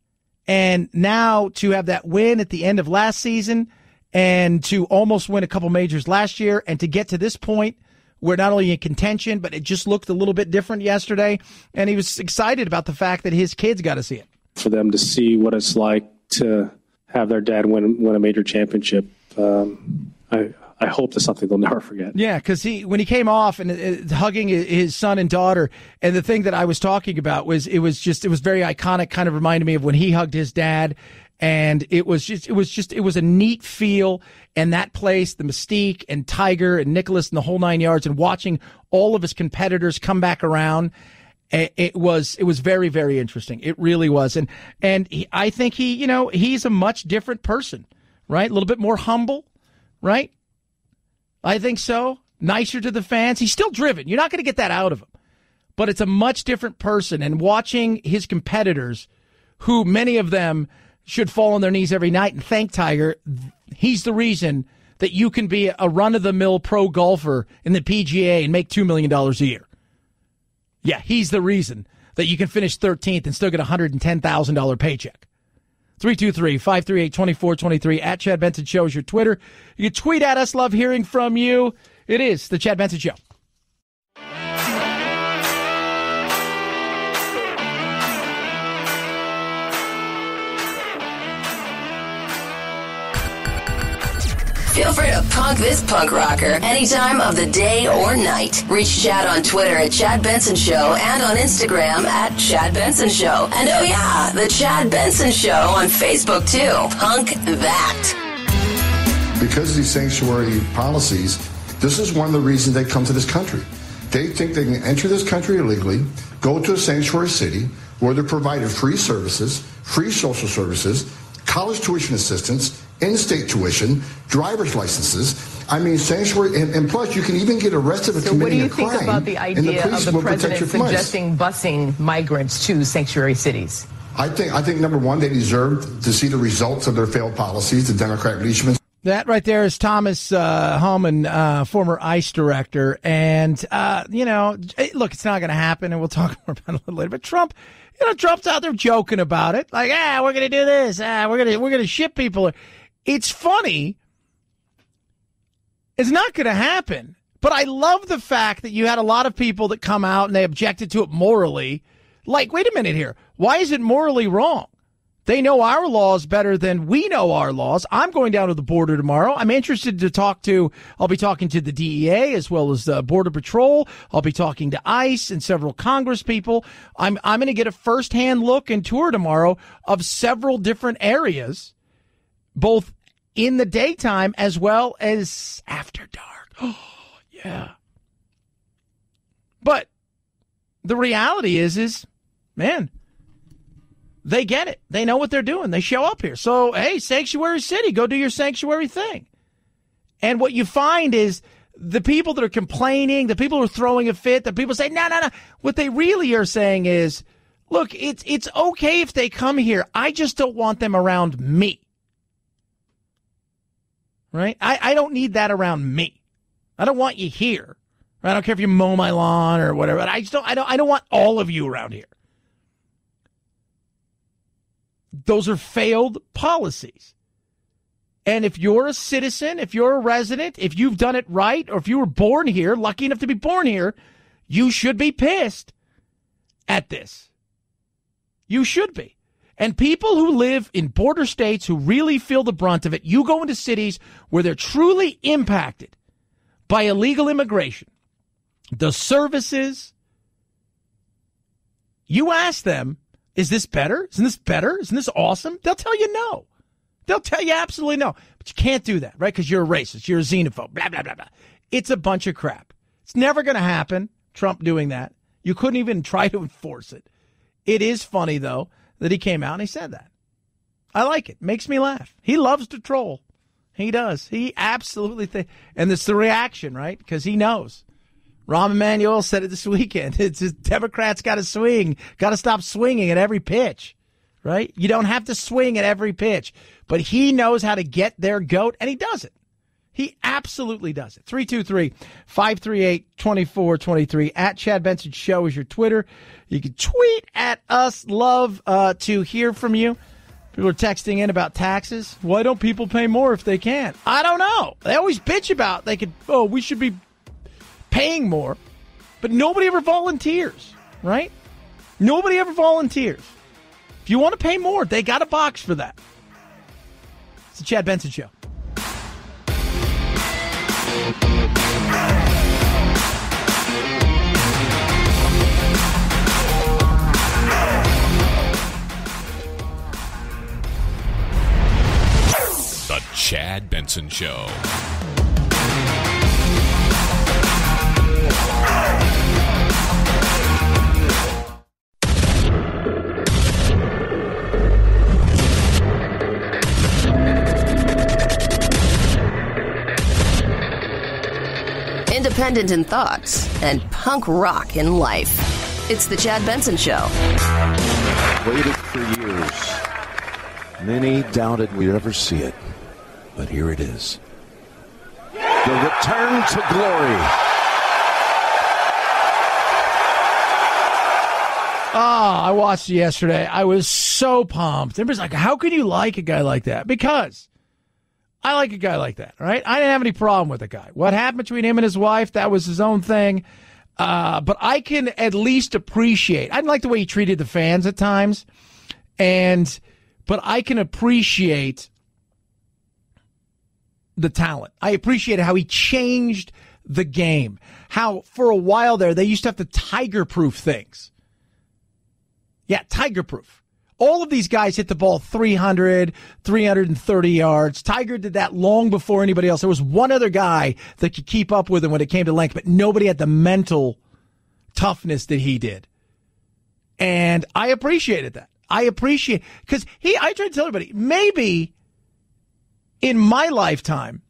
And now to have that win at the end of last season, and to almost win a couple majors last year, and to get to this point where not only in contention, but it just looked a little bit different yesterday. And he was excited about the fact that his kids got to see it. For them to see what it's like to have their dad win a major championship, I hope that's something they'll never forget. Yeah, because when he came off and hugging his son and daughter, and the thing that I was talking about was it was very iconic, kind of reminded me of when he hugged his dad, And it was a neat feel. And that place, the Mystique and Tiger and Nicholas and the whole 9 yards, and watching all of his competitors come back around. It was very, very interesting. It really was. And I think he's a much different person, right? A little bit more humble, right? I think so. Nicer to the fans. He's still driven. You're not going to get that out of him. But it's a much different person. And watching his competitors, who many of them should fall on their knees every night and thank Tiger, he's the reason that you can be a run-of-the-mill pro golfer in the PGA and make $2 million a year. Yeah, he's the reason that you can finish 13th and still get a $110,000 paycheck. 323-538-2423 at Chad Benson Show is your Twitter. You can tweet at us. Love hearing from you. It is the Chad Benson Show. Feel free to punk this punk rocker any time of the day or night. Reach Chad on Twitter at Chad Benson Show and on Instagram at Chad Benson Show. And oh yeah, the Chad Benson Show on Facebook too. Punk that. Because of these sanctuary policies, this is one of the reasons they come to this country. They think they can enter this country illegally, go to a sanctuary city where they're provided free services, free social services, college tuition assistance, in-state tuition, driver's licenses. I mean, sanctuary, and plus you can even get arrested for committing a crime. So what do you think about the idea of the president suggesting busing migrants to sanctuary cities? I think number one, they deserve to see the results of their failed policies, the Democrat leadership. That right there is Thomas Homan, former ICE director. And, look, it's not going to happen, and we'll talk more about it a little later. But Trump's out there joking about it. Like, we're going to do this. We're going to ship people. It's funny. It's not going to happen. But I love the fact that you had a lot of people that come out and they objected to it morally. Like, wait a minute here. Why is it morally wrong? They know our laws better than we know our laws. I'm going down to the border tomorrow. I'm interested to I'll be talking to the DEA as well as the Border Patrol. I'll be talking to ICE and several Congress people. I'm going to get a firsthand look and tour tomorrow of several different areas, both in the daytime as well as after dark. Oh, yeah. But the reality is, man, they get it. They know what they're doing. They show up here. So, hey, sanctuary city, go do your sanctuary thing. And what you find is the people that are complaining, the people who are throwing a fit, the people say, no. What they really are saying is, look, it's okay if they come here. I just don't want them around me. Right? I don't need that around me. I don't want you here. I don't care if you mow my lawn or whatever. I don't want all of you around here. Those are failed policies. And if you're a citizen, if you're a resident, if you've done it right, or if you were born here, lucky enough to be born here, you should be pissed at this. You should be. And people who live in border states who really feel the brunt of it, you go into cities where they're truly impacted by illegal immigration, the services, you ask them, is this better? Isn't this better? Isn't this awesome? They'll tell you no. They'll tell you absolutely no. But you can't do that, right? Because you're a racist. You're a xenophobe. Blah, blah, blah, blah. It's a bunch of crap. It's never going to happen, Trump doing that. You couldn't even try to enforce it. It is funny, though, that he came out and he said that. I like it. Makes me laugh. He loves to troll. He does. He absolutely and it's the reaction, right? Because he knows. Rahm Emanuel said it this weekend. It's just Democrats got to swing, got to stop swinging at every pitch, right? You don't have to swing at every pitch, but he knows how to get their goat, and he does it. He absolutely does it. 323-538-2423 at Chad Benson Show is your Twitter. You can tweet at us. Love to hear from you. People are texting in about taxes. Why don't people pay more if they can? I don't know. They always bitch about we should be paying more, but nobody ever volunteers, right? Nobody ever volunteers. If you want to pay more, they got a box for that. It's the Chad Benson Show. Chad Benson Show. Independent in thoughts and punk rock in life. It's the Chad Benson Show. Waited for years. Many doubted we'd ever see it, but here it is. The return to glory. I watched it yesterday. I was so pumped. Everybody's like, how can you like a guy like that? Because I like a guy like that, right? I didn't have any problem with the guy. What happened between him and his wife, that was his own thing. But I can at least appreciate. I didn't like the way he treated the fans at times. But I can appreciate the talent. I appreciated how he changed the game. How for a while there, they used to have to tiger-proof things. Yeah, tiger-proof. All of these guys hit the ball 300, 330 yards. Tiger did that long before anybody else. There was one other guy that could keep up with him when it came to length, but nobody had the mental toughness that he did. And I appreciated that. Because I try to tell everybody, maybe in my lifetime,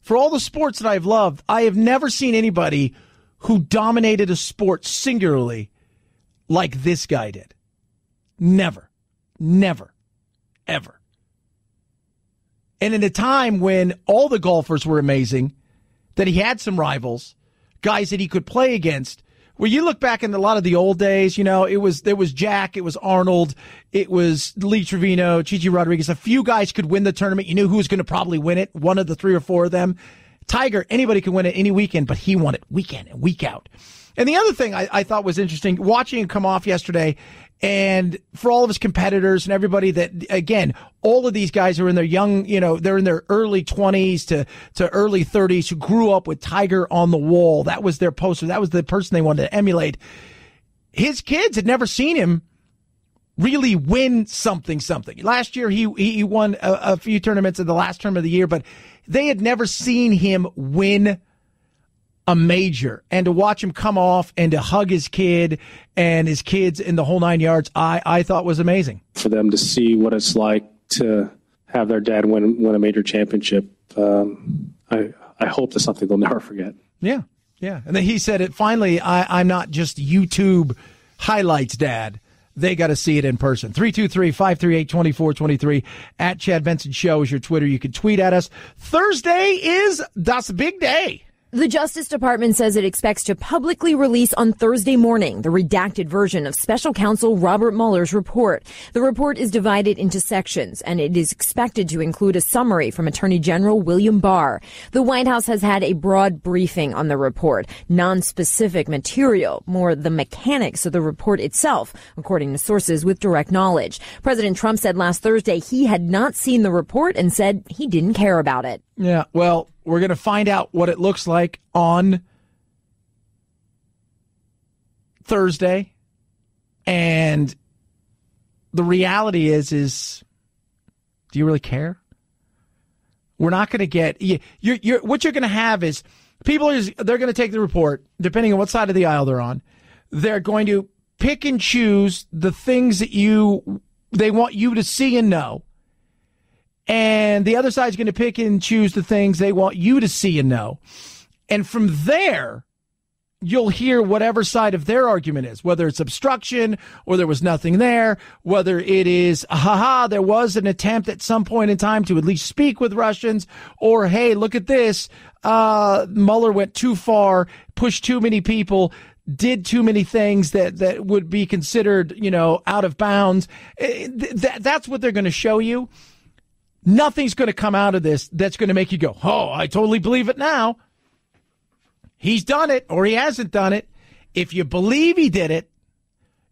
for all the sports that I've loved, I have never seen anybody who dominated a sport singularly like this guy did. Never, ever. And in a time when all the golfers were amazing, that he had some rivals, guys that he could play against. Well, you look back in a lot of the old days, there was Jack, it was Arnold, it was Lee Trevino, Chichi Rodriguez. A few guys could win the tournament. You knew who was going to probably win it, one of the three or four of them. Tiger, anybody can win it any weekend, but he won it week in and week out. And the other thing I thought was interesting, watching him come off yesterday, and for all of his competitors and everybody that, again, all of these guys are in their young, they're in their early 20s to early 30s who grew up with Tiger on the wall. That was their poster. That was the person they wanted to emulate. His kids had never seen him really win something. Last year, he won a few tournaments in the last tournament of the year, but they had never seen him win a major. And to watch him come off and to hug his kid and his kids in the whole 9 yards, I thought was amazing. For them to see what it's like to have their dad win a major championship, I hope that's something they'll never forget. Yeah. And then he said it finally, I'm not just YouTube highlights dad. They got to see it in person. 323-538-2423 at Chad Benson Show is your Twitter. You can tweet at us. Thursday is Das Big Day. The Justice Department says it expects to publicly release on Thursday morning the redacted version of Special Counsel Robert Mueller's report. The report is divided into sections, and it is expected to include a summary from Attorney General William Barr. The White House has had a broad briefing on the report, non-specific material, more the mechanics of the report itself, according to sources with direct knowledge. President Trump said last Thursday he had not seen the report and said he didn't care about it. Yeah, well, we're going to find out what it looks like on Thursday. And the reality is do you really care? We're not going to get what you're going to have is they're going to take the report, depending on what side of the aisle they're on. They're going to pick and choose the things that they want you to see and know. And the other side's going to pick and choose the things they want you to see and know. And from there, you'll hear whatever side of their argument is, whether it's obstruction or there was nothing there, whether it is, there was an attempt at some point in time to at least speak with Russians, or, hey, look at this, Mueller went too far, pushed too many people, did too many things that would be considered, out of bounds. That's what they're going to show you. Nothing's going to come out of this that's going to make you go, oh, I totally believe it now. He's done it or he hasn't done it. If you believe he did it,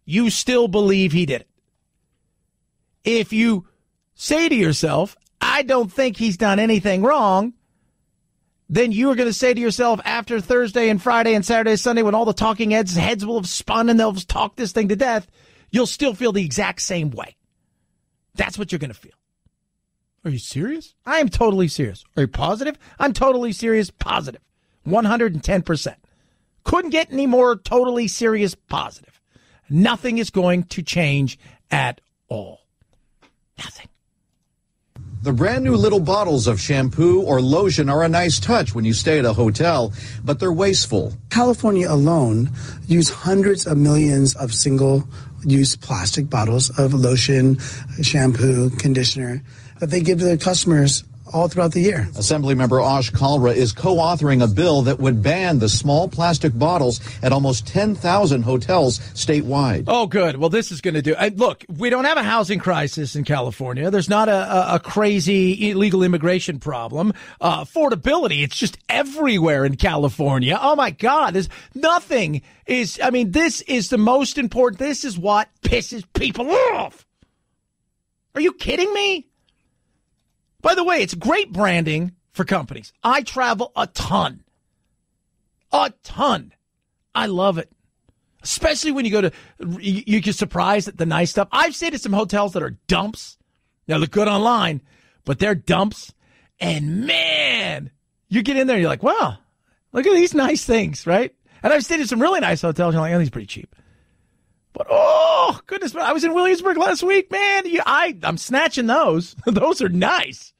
you still believe he did it. If you say to yourself, I don't think he's done anything wrong, then you are going to say to yourself after Thursday and Friday and Saturday and Sunday, when all the talking heads will have spun and they'll talk this thing to death, you'll still feel the exact same way. That's what you're going to feel. Are you serious? I am totally serious. Are you positive? I'm totally serious, positive. 110%. Couldn't get any more totally serious positive. Nothing is going to change at all. Nothing. The brand new little bottles of shampoo or lotion are a nice touch when you stay at a hotel, but they're wasteful. California alone used hundreds of millions of single-use plastic bottles of lotion, shampoo, conditioner that they give to their customers all throughout the year. Assemblymember Ash Kalra is co-authoring a bill that would ban the small plastic bottles at almost 10,000 hotels statewide. Oh, good. Well, this is going to do. Look, we don't have a housing crisis in California. There's not a crazy illegal immigration problem. Affordability, it's just everywhere in California. Oh, my God. There's nothing is. I mean, this is the most important. This is what pisses people off. Are you kidding me? By the way, it's great branding for companies. I travel a ton. A ton. I love it. Especially when you go to, you get surprised at the nice stuff. I've stayed at some hotels that are dumps. They look good online, but they're dumps. And man, you get in there and you're like, wow, look at these nice things, right? And I've stayed at some really nice hotels. And you're like, oh, these are pretty cheap. But, oh, goodness, I was in Williamsburg last week, man. I'm snatching those. Those are nice.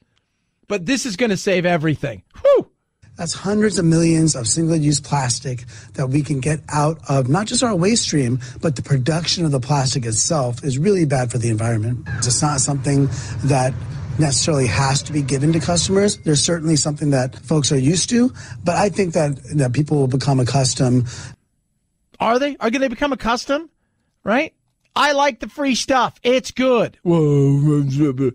But this is going to save everything. Whew. That's hundreds of millions of single-use plastic that we can get out of not just our waste stream, but the production of the plastic itself is really bad for the environment. It's not something that necessarily has to be given to customers. There's certainly something that folks are used to, but I think that people will become accustomed. Are they? Are they become accustomed? Right? I like the free stuff. It's good. Whoa.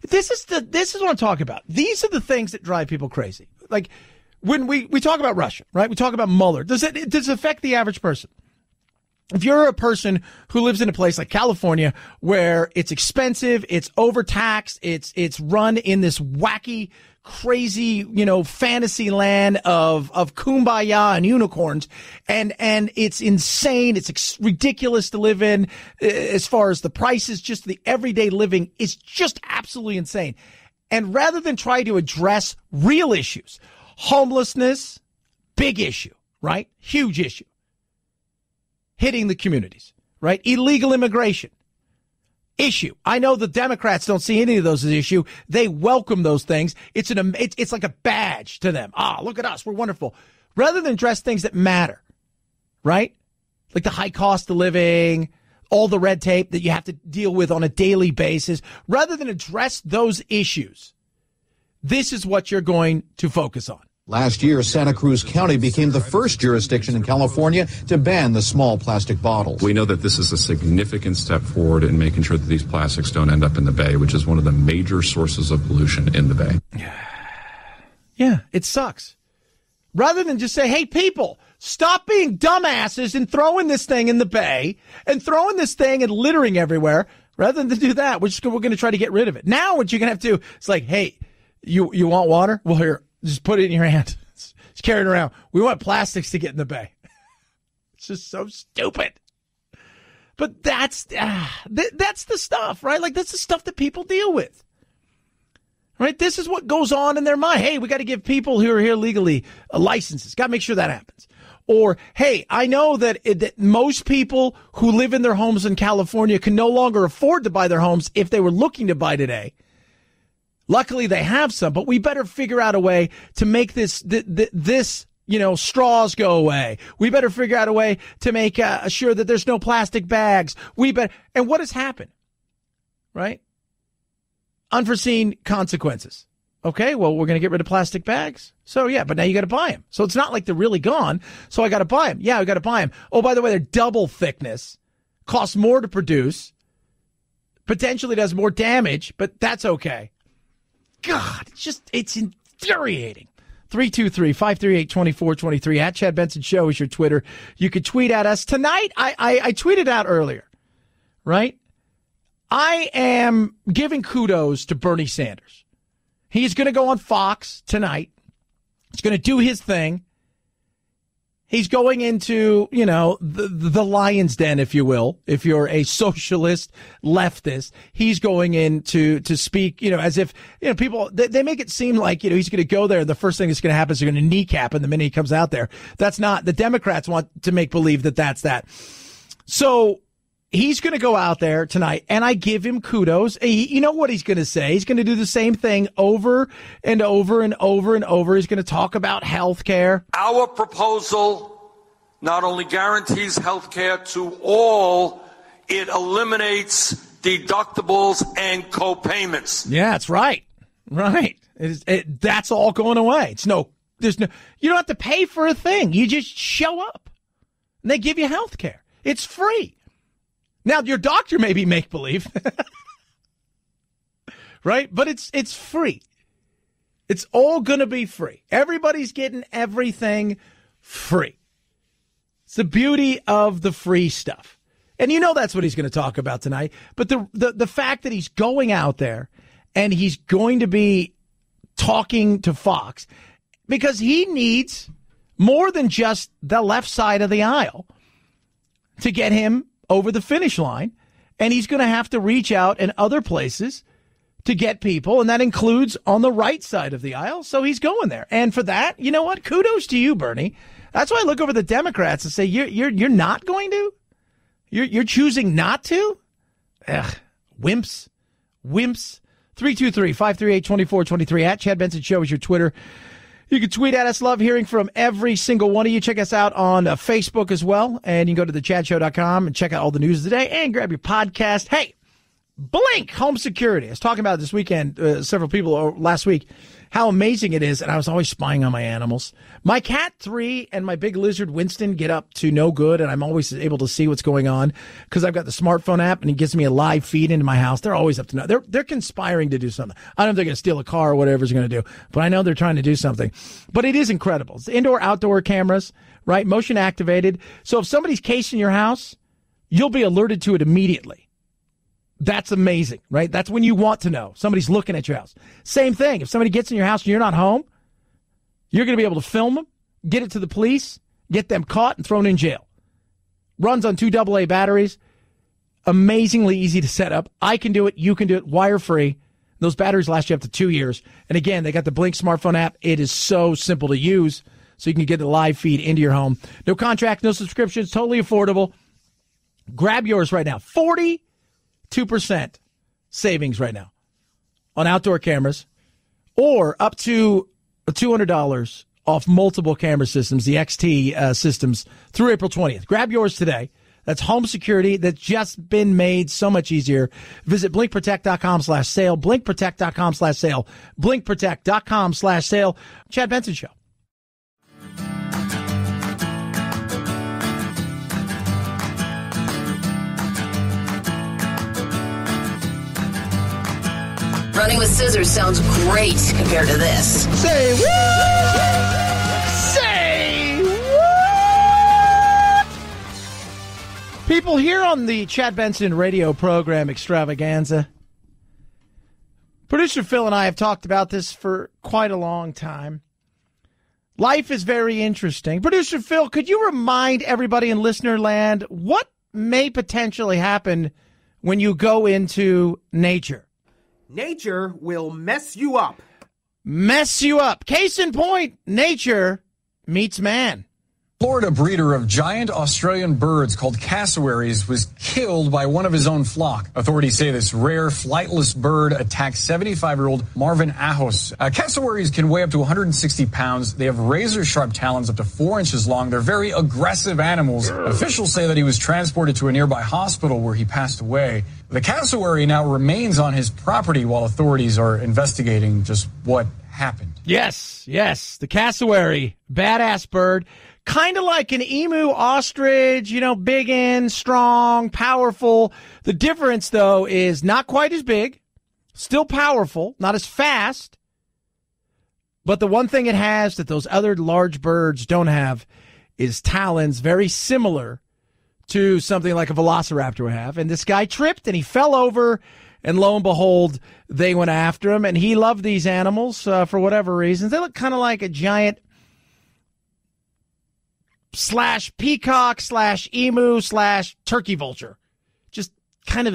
This is what I'm talking about. These are the things that drive people crazy. Like when we talk about Russia, right? We talk about Mueller. Does it affect the average person? If you're a person who lives in a place like California where it's expensive, it's overtaxed, it's run in this wacky, crazy, fantasy land of kumbaya and unicorns, and it's insane. It's ridiculous to live in as far as the prices, just the everyday living is just absolutely insane. And rather than try to address real issues, homelessness, big issue, right? Huge issue. Hitting the communities, right? Illegal immigration, issue. I know the Democrats don't see any of those as an issue. They welcome those things. It's like a badge to them. Look at us. We're wonderful. Rather than address things that matter, right? Like the high cost of living, all the red tape that you have to deal with on a daily basis. Rather than address those issues, this is what you're going to focus on. Last year, Santa Cruz County became the first jurisdiction in California to ban the small plastic bottles. We know that this is a significant step forward in making sure that these plastics don't end up in the bay, which is one of the major sources of pollution in the bay. Yeah, it sucks. Rather than just say, hey, people, stop being dumbasses and throwing this thing in the bay and throwing this thing and littering everywhere. Rather than do that, we're going to try to get rid of it. Now what you're going to have to, it's like, hey, you want water? Well, here. Just put it in your hand. Just carry it around. We want plastics to get in the bay. It's just so stupid. But that's the stuff, right? Like, that's the stuff that people deal with. Right? This is what goes on in their mind. Hey, we got to give people who are here legally licenses. Got to make sure that happens. Or, hey, I know that most people who live in their homes in California can no longer afford to buy their homes if they were looking to buy today. Luckily, they have some, but we better figure out a way to make this straws go away. We better figure out a way to make sure that there's no plastic bags. And what has happened? Right? Unforeseen consequences. Okay, well, we're going to get rid of plastic bags. So, yeah, but now you got to buy them. So it's not like they're really gone. So I got to buy them. Yeah, I got to buy them. Oh, by the way, they're double thickness. Costs more to produce. Potentially does more damage, but that's okay. God, it's infuriating. 323-538-2423 at Chad Benson Show is your Twitter. You could tweet at us. Tonight, I tweeted out earlier, right? I am giving kudos to Bernie Sanders. He's going to go on Fox tonight. He's going to do his thing. He's going into, the lion's den, if you will. If you're a socialist leftist, he's going in to speak, as if, people, they make it seem like, he's going to go there. The first thing that's going to happen is they're going to kneecap him the minute he comes out there. That's not, the Democrats want to make believe that that's that. So he's going to go out there tonight, and I give him kudos. You know what he's going to say? He's going to do the same thing over and over and over and over. He's going to talk about health care. Our proposal not only guarantees health care to all, it eliminates deductibles and co-payments. Yeah, that's right. Right. That's all going away. You don't have to pay for a thing. You just show up, and they give you health care. It's free. Now, your doctor may be make-believe, right? But it's free. It's all going to be free. Everybody's getting everything free. It's the beauty of the free stuff. And that's what he's going to talk about tonight. But the fact that he's going out there and he's going to be talking to Fox, because he needs more than just the left side of the aisle to get him over the finish line, and he's going to have to reach out in other places to get people, and that includes on the right side of the aisle. So he's going there, and for that, you know what? Kudos to you, Bernie. That's why I look over the Democrats and say, you're not going to, you're choosing not to. Ugh, wimps. 323-538-2423 at Chad Benson Show is your Twitter. You can tweet at us. Love hearing from every single one of you. Check us out on Facebook as well. And you can go to thechadshow.com and check out all the news of the day and grab your podcast. Hey, Blink Home Security. I was talking about it this weekend, several people last week, how amazing it is. And I was always spying on my animals. My cat 3 and my big lizard Winston get up to no good. And I'm always able to see what's going on because I've got the smartphone app and it gives me a live feed into my house. They're always up to no. They're conspiring to do something. I don't know if they're going to steal a car or whatever they're going to do, but I know they're trying to do something. But it is incredible. It's indoor, outdoor cameras, right? Motion activated. So if somebody's casing your house, you'll be alerted to it immediately. That's amazing, right? That's when you want to know. Somebody's looking at your house. Same thing. If somebody gets in your house and you're not home, you're going to be able to film them, get it to the police, get them caught and thrown in jail. Runs on 2 AA batteries. Amazingly easy to set up. I can do it. You can do it. Wire free. Those batteries last you up to 2 years. And again, they got the Blink smartphone app. It is so simple to use. So you can get the live feed into your home. No contract, no subscriptions, totally affordable. Grab yours right now. 42% savings right now on outdoor cameras, or up to $200 off multiple camera systems, the XT systems, through April 20th. Grab yours today. That's home security that's just been made so much easier. Visit blinkprotect.com/sale, blinkprotect.com/sale, blinkprotect.com/sale. Chad Benson Show. Running with scissors sounds great compared to this. Say what? Say what? People here on the Chad Benson radio program Extravaganza. Producer Phil and I have talked about this for quite a long time. Life is very interesting. Producer Phil, could you remind everybody in listener land what may potentially happen when you go into nature? Nature will mess you up. Mess you up. Case in point, nature meets man. Florida breeder of giant Australian birds called cassowaries was killed by one of his own flock. Authorities say this rare flightless bird attacked 75-year-old Marvin Ajos. Cassowaries can weigh up to 160 pounds. They have razor-sharp talons up to 4 inches long. They're very aggressive animals. Officials say that he was transported to a nearby hospital where he passed away. The cassowary now remains on his property while authorities are investigating just what happened. Yes. The cassowary, badass bird. Kind of like an emu, ostrich, big and strong, powerful. The difference, though, is not quite as big, still powerful, not as fast. But the one thing it has that those other large birds don't have is talons, very similar to something like a velociraptor would have. And this guy tripped and he fell over, and lo and behold, they went after him. And he loved these animals for whatever reasons. They look kind of like a giant slash peacock slash emu slash turkey vulture. Just kind of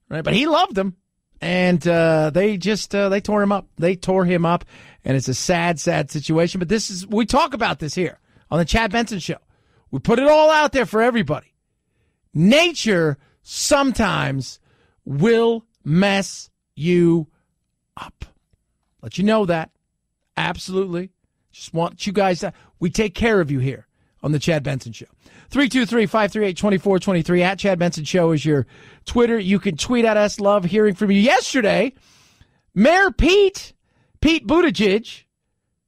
right, but he loved them, and they tore him up. They tore him up, and it's a sad situation. But we talk about this here on the Chad Benson Show. We put it all out there for everybody. Nature sometimes will mess you up. Let you know that. Absolutely. Just want you guys to, we take care of you here on the Chad Benson Show. 323-538-2423 at Chad Benson Show is your Twitter. You can tweet at us. Love hearing from you. Yesterday, Mayor Pete Buttigieg,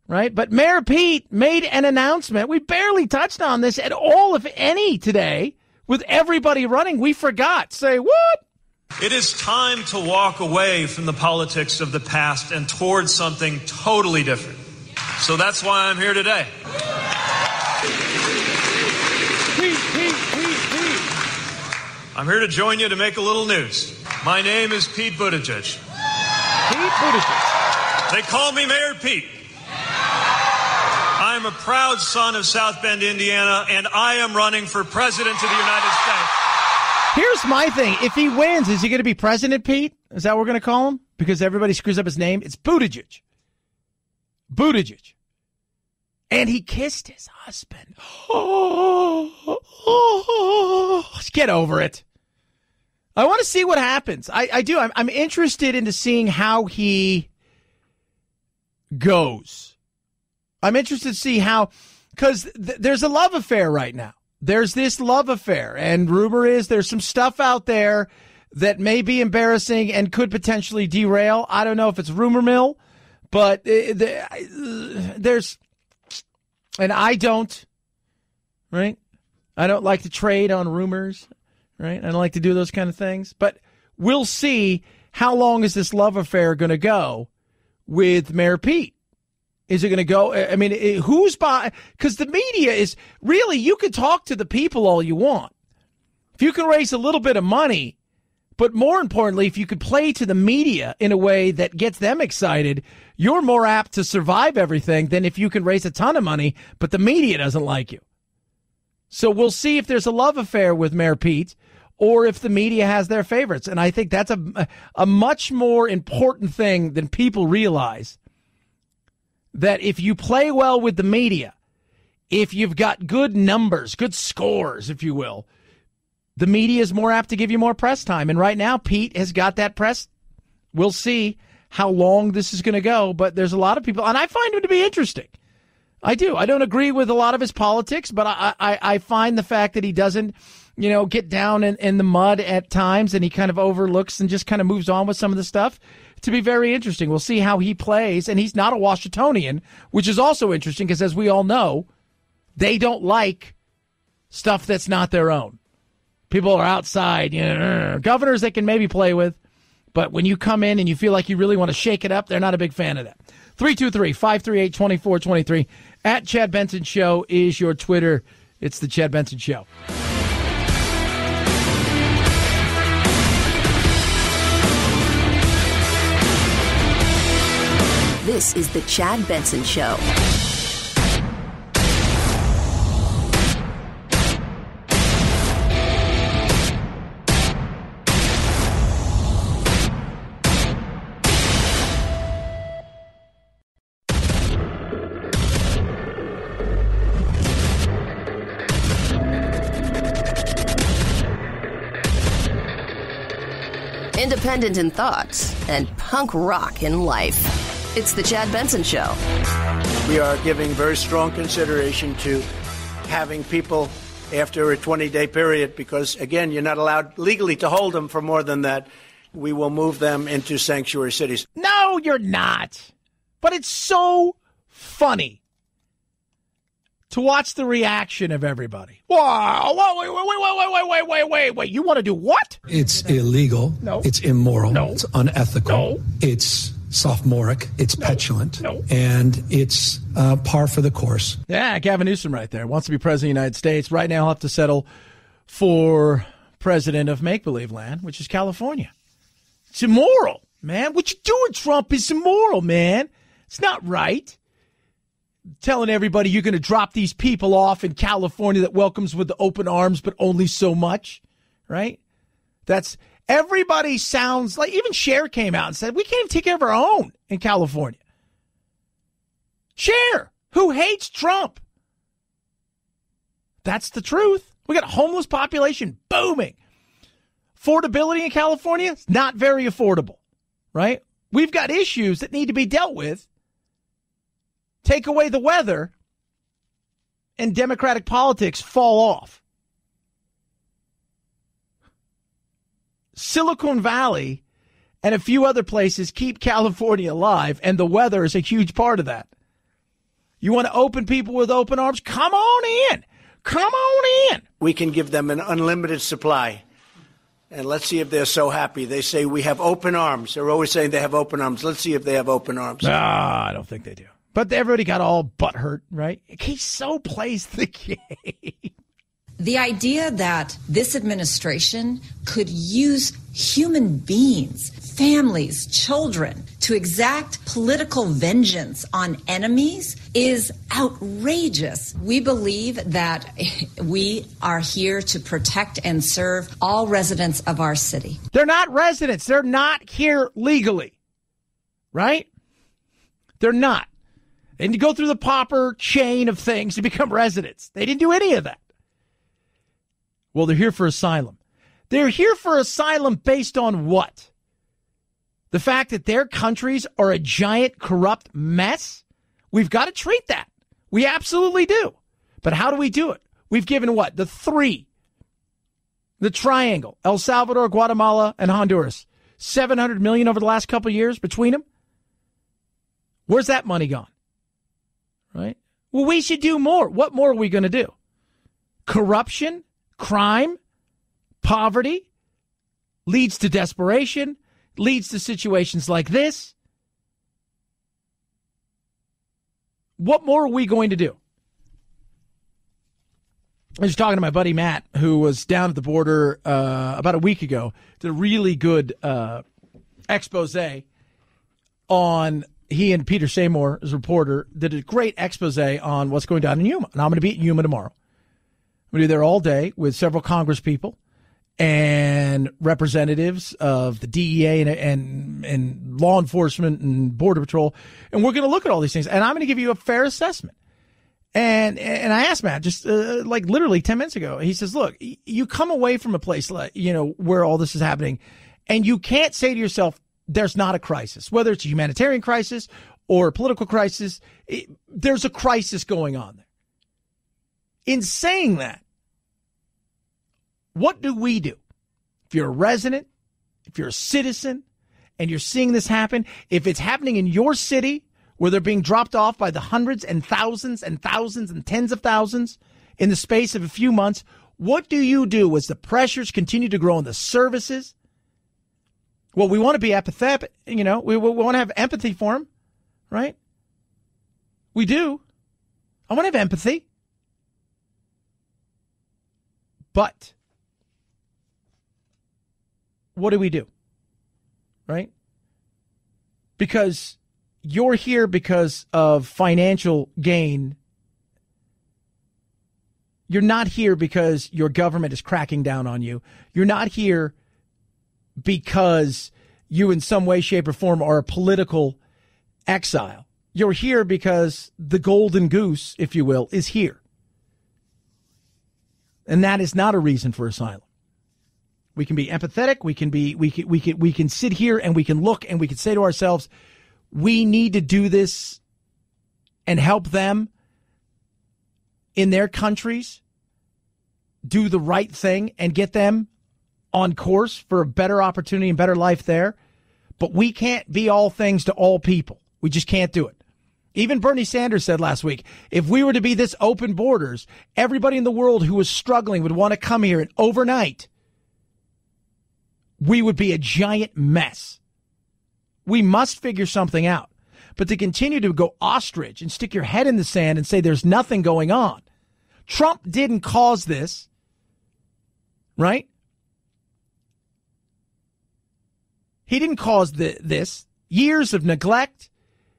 right? But Mayor Pete made an announcement. We barely touched on this at all, if any, today. With everybody running, we forgot. Say, what? It is time to walk away from the politics of the past and towards something totally different. So that's why I'm here today. I'm here to join you to make a little news. My name is Pete Buttigieg. Pete Buttigieg. They call me Mayor Pete. I'm a proud son of South Bend, Indiana, and I am running for president of the United States. Here's my thing. If he wins, is he going to be President Pete? Is that what we're going to call him? Because everybody screws up his name. It's Buttigieg. Buttigieg. And he kissed his husband. Get over it. I want to see what happens. I do. I'm interested into seeing how he goes. I'm interested to see how, because there's a love affair right now. There's this love affair, and rumor is there's some stuff out there that may be embarrassing and could potentially derail. I don't know if it's rumor mill, but there's, and I don't, right? I don't like to trade on rumors, right? I don't like to do those kind of things, but we'll see how long is this love affair going to go with Mayor Pete. Is it going to go? I mean, who's buying? Because the media is really, you can talk to the people all you want. If you can raise a little bit of money, but more importantly, if you could play to the media in a way that gets them excited, you're more apt to survive everything than if you can raise a ton of money, but the media doesn't like you. So we'll see if there's a love affair with Mayor Pete or if the media has their favorites. And I think that's a much more important thing than people realize. That if you play well with the media, if you've got good numbers, good scores, if you will, the media is more apt to give you more press time. And right now, Pete has got that press. We'll see how long this is going to go, but there's a lot of people, and I find him to be interesting. I do. I don't agree with a lot of his politics, but I find the fact that he doesn't, get down in the mud at times, and he kind of overlooks and just kind of moves on with some of the stuff to be very interesting. We'll see how he plays, and he's not a Washingtonian, which is also interesting because, as we all know, they don't like stuff that's not their own. People are outside, governors they can maybe play with, but when you come in and you feel like you really want to shake it up, they're not a big fan of that. 323-538-2423 at Chad Benson Show is your Twitter. It's the Chad Benson Show. This is the Chad Benson Show. Independent in thoughts and punk rock in life. It's the Chad Benson Show. We are giving very strong consideration to having people after a 20-day period because, again, you're not allowed legally to hold them for more than that. We will move them into sanctuary cities. No, you're not. But it's so funny to watch the reaction of everybody. Wow, wait. You want to do what? It's illegal. No. It's immoral. No. It's unethical. No. It's sophomoric. It's petulant. No. And it's par for the course. Yeah, Gavin Newsom right there. Wants to be president of the United States. Right now he'll have to settle for president of make-believe land, which is California. It's immoral, man. What you doing, Trump, is immoral, man. It's not right. telling everybody you're going to drop these people off in California that welcomes with the open arms, but only so much, right? That's everybody sounds like, even Cher came out and said, we can't take care of our own in California. Cher, who hates Trump. That's the truth. We got a homeless population booming. Affordability in California is not very affordable, right? We've got issues that need to be dealt with. Take away the weather, and Democratic politics fall off. Silicon Valley and a few other places keep California alive, and the weather is a huge part of that. You want to open people with open arms? Come on in. Come on in. We can give them an unlimited supply. And let's see if they're so happy. They say we have open arms. They're always saying they have open arms. Let's see if they have open arms. I don't think they do. But everybody got all butthurt, right? He so plays the game. The idea that this administration could use human beings, families, children, to exact political vengeance on enemies is outrageous. We believe that we are here to protect and serve all residents of our city. They're not residents. They're not here legally, right? They're not. They didn't go through the proper chain of things to become residents. They didn't do any of that. Well, they're here for asylum. They're here for asylum based on what? The fact that their countries are a giant corrupt mess? We've got to treat that. We absolutely do. But how do we do it? We've given what? The three. The triangle. El Salvador, Guatemala, and Honduras. $700 million over the last couple of years between them. Where's that money gone? Right? Well, we should do more. What more are we going to do? Corruption, crime, poverty leads to desperation, leads to situations like this. What more are we going to do? I was talking to my buddy Matt, who was down at the border about a week ago, did a really good expose on, he and Peter Seymour, as a reporter, did a great expose on what's going on in Yuma. And I'm going to be in Yuma tomorrow. I'm going to be there all day with several Congress people and representatives of the DEA and law enforcement and Border Patrol. And we're going to look at all these things. And I'm going to give you a fair assessment. And I asked Matt just like literally 10 minutes ago. He says, look, you come away from a place like, where all this is happening, and you can't say to yourself, there's not a crisis, whether it's a humanitarian crisis or a political crisis. There's a crisis going on there. In saying that, what do we do? If you're a resident, if you're a citizen, and you're seeing this happen, if it's happening in your city where they're being dropped off by the hundreds and thousands and tens of thousands in the space of a few months, what do you do as the pressures continue to grow in the services? Well, we want to be empathetic, we want to have empathy for them, right? We do. I want to have empathy. But what do? Right? Because you're here because of financial gain. You're not here because your government is cracking down on you. You're not here because you in some way, shape, or form are a political exile. You're here because the golden goose, if you will, is here. And that is not a reason for asylum. We can be empathetic. We can sit here and we can look and we can say to ourselves, we need to do this and help them in their countries do the right thing and get them on course for a better opportunity and better life there. But we can't be all things to all people. We just can't do it. Even Bernie Sanders said last week, if we were to be this open borders, everybody in the world who was struggling would want to come here, and overnight, we would be a giant mess. We must figure something out. But to continue to go ostrich and stick your head in the sand and say there's nothing going on. Trump didn't cause this, right? He didn't cause this. Years of neglect,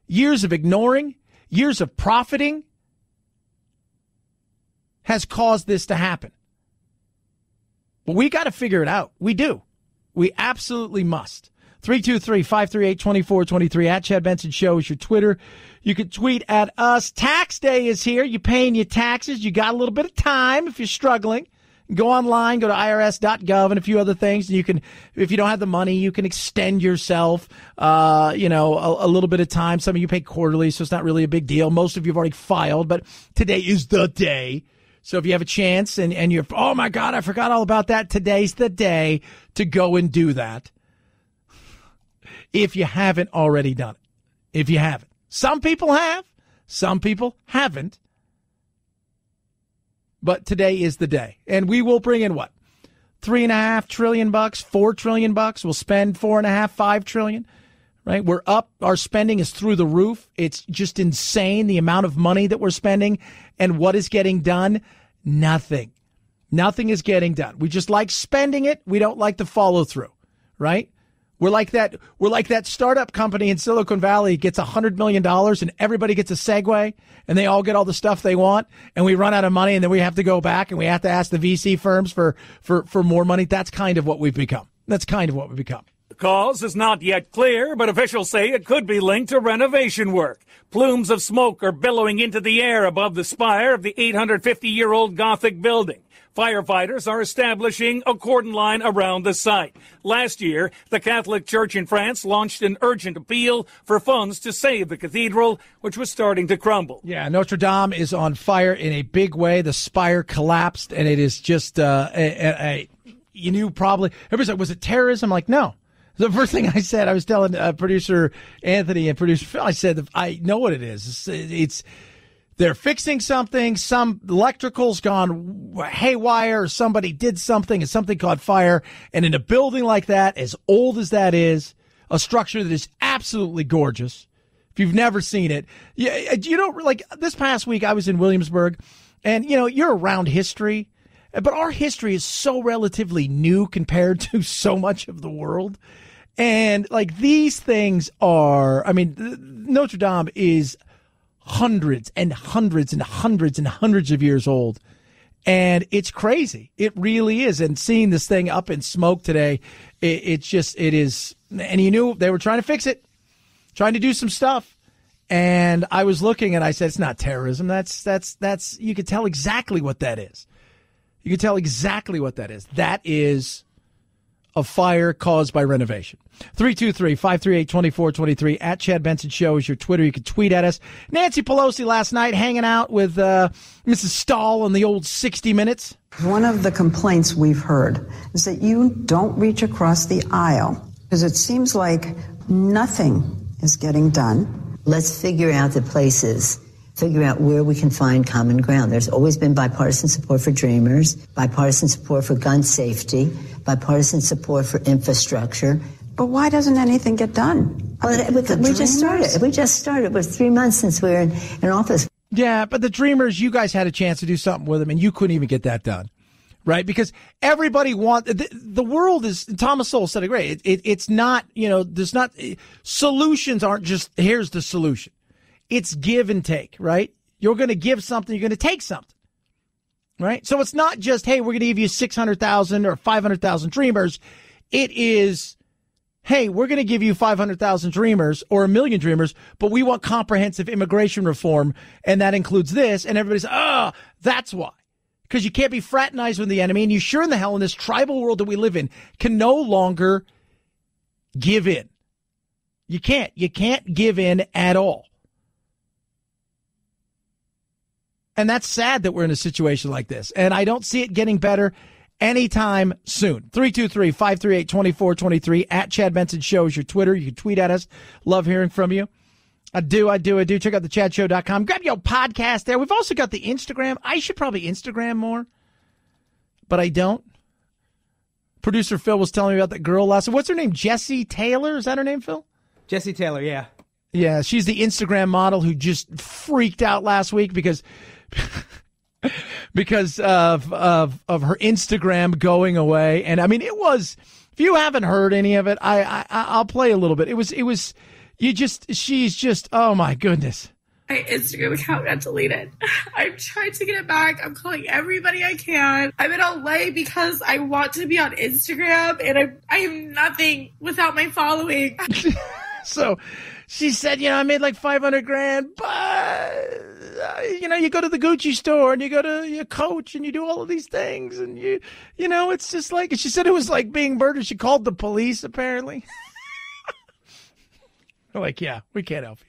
years of ignoring, years of profiting has caused this to happen. But we got to figure it out. We do. We absolutely must. 323-538-2423 at Chad Benson Show is your Twitter. You can tweet at us. Tax day is here. You're paying your taxes. You got a little bit of time if you're struggling. Go online, go to irs.gov and a few other things. And you can, if you don't have the money, you can extend yourself, a little bit of time. Some of you pay quarterly, so it's not really a big deal. Most of you have already filed, but today is the day. So if you have a chance and you're, oh my God, I forgot all about that. Today's the day to go and do that. If you haven't already done it. If you haven't. Some people have. Some people haven't. But today is the day. And we will bring in what? $3.5 trillion, $4 trillion. We'll spend $4.5, $5 trillion. Right? We're up. Our spending is through the roof. It's just insane, the amount of money that we're spending. And what is getting done? Nothing. Nothing is getting done. We just like spending it. We don't like the follow through. Right? We're like that startup company in Silicon Valley gets $100 million and everybody gets a Segway and they all get all the stuff they want and we run out of money and then we have to go back and we have to ask the VC firms for more money. That's kind of what we've become. The cause is not yet clear, but officials say it could be linked to renovation work. Plumes of smoke are billowing into the air above the spire of the 850-year-old Gothic building. Firefighters are establishing a cordon line around the site. Last year, the Catholic Church in France launched an urgent appeal for funds to save the cathedral, which was starting to crumble. Yeah, Notre Dame is on fire in a big way. The spire collapsed, and it is just, you knew probably, everybody's like, was it terrorism? I'm like, no. The first thing I said, I was telling producer Anthony and producer Phil, I said, I know what it is. It's they're fixing something. Some electrical's gone haywire. Or somebody did something and something caught fire. And in a building like that, as old as that is, a structure that is absolutely gorgeous. If you've never seen it, like this past week, I was in Williamsburg and, you're around history, but our history is so relatively new compared to so much of the world. And like these things are, Notre Dame is hundreds and hundreds and hundreds and hundreds of years old. And it's crazy. It really is. And seeing this thing up in smoke today, it is. And you knew they were trying to fix it, trying to do some stuff. And I was looking and I said, it's not terrorism. That's, you could tell exactly what that is. You can tell exactly what that is. That is a fire caused by renovation. 323-538-2423 at Chad Benson Show is your Twitter. You can tweet at us. Nancy Pelosi last night hanging out with Mrs. Stahl on the old 60 Minutes. One of the complaints we've heard is that you don't reach across the aisle because it seems like nothing is getting done. Let's figure out the places. Figure out where we can find common ground. There's always been bipartisan support for Dreamers, bipartisan support for gun safety, bipartisan support for infrastructure. But why doesn't anything get done? Well, we just started. We just started. It was 3 months since we were in office. Yeah, but the Dreamers, you guys had a chance to do something with them, and you couldn't even get that done, right? Because everybody the world is, Thomas Sowell said it great. It's not, there's not, solutions aren't just, here's the solution. It's give and take, right? You're going to give something, you're going to take something, right? So it's not just, hey, we're going to give you 600,000 or 500,000 Dreamers. It is, hey, we're going to give you 500,000 Dreamers or 1 million Dreamers, but we want comprehensive immigration reform, and that includes this. And everybody's, that's why. Because you can't be fraternized with the enemy, and you sure in the hell in this tribal world that we live in can no longer give in. You can't give in at all. And that's sad that we're in a situation like this. And I don't see it getting better anytime soon. 323-538-2423 at Chad Benson Show is your Twitter. You can tweet at us. Love hearing from you. I do. Check out thechadshow.com. Grab your podcast there. We've also got the Instagram. I should probably Instagram more, but I don't. Producer Phil was telling me about that girl last night. What's her name? Jessie Taylor? Is that her name, Phil? Jessie Taylor, yeah. Yeah, she's the Instagram model who just freaked out last week because of her Instagram going away. And it was, if you haven't heard any of it, I'll play a little bit. She's just, oh my goodness. My Instagram account got deleted. I'm trying to get it back. I'm calling everybody I can. I'm in LA because I want to be on Instagram, and I am nothing without my following. So she said, I made like $500,000, but you go to the Gucci store and you go to your Coach and you do all of these things, and it's just like, she said it was like being murdered. She called the police apparently. They're like, yeah, we can't help you.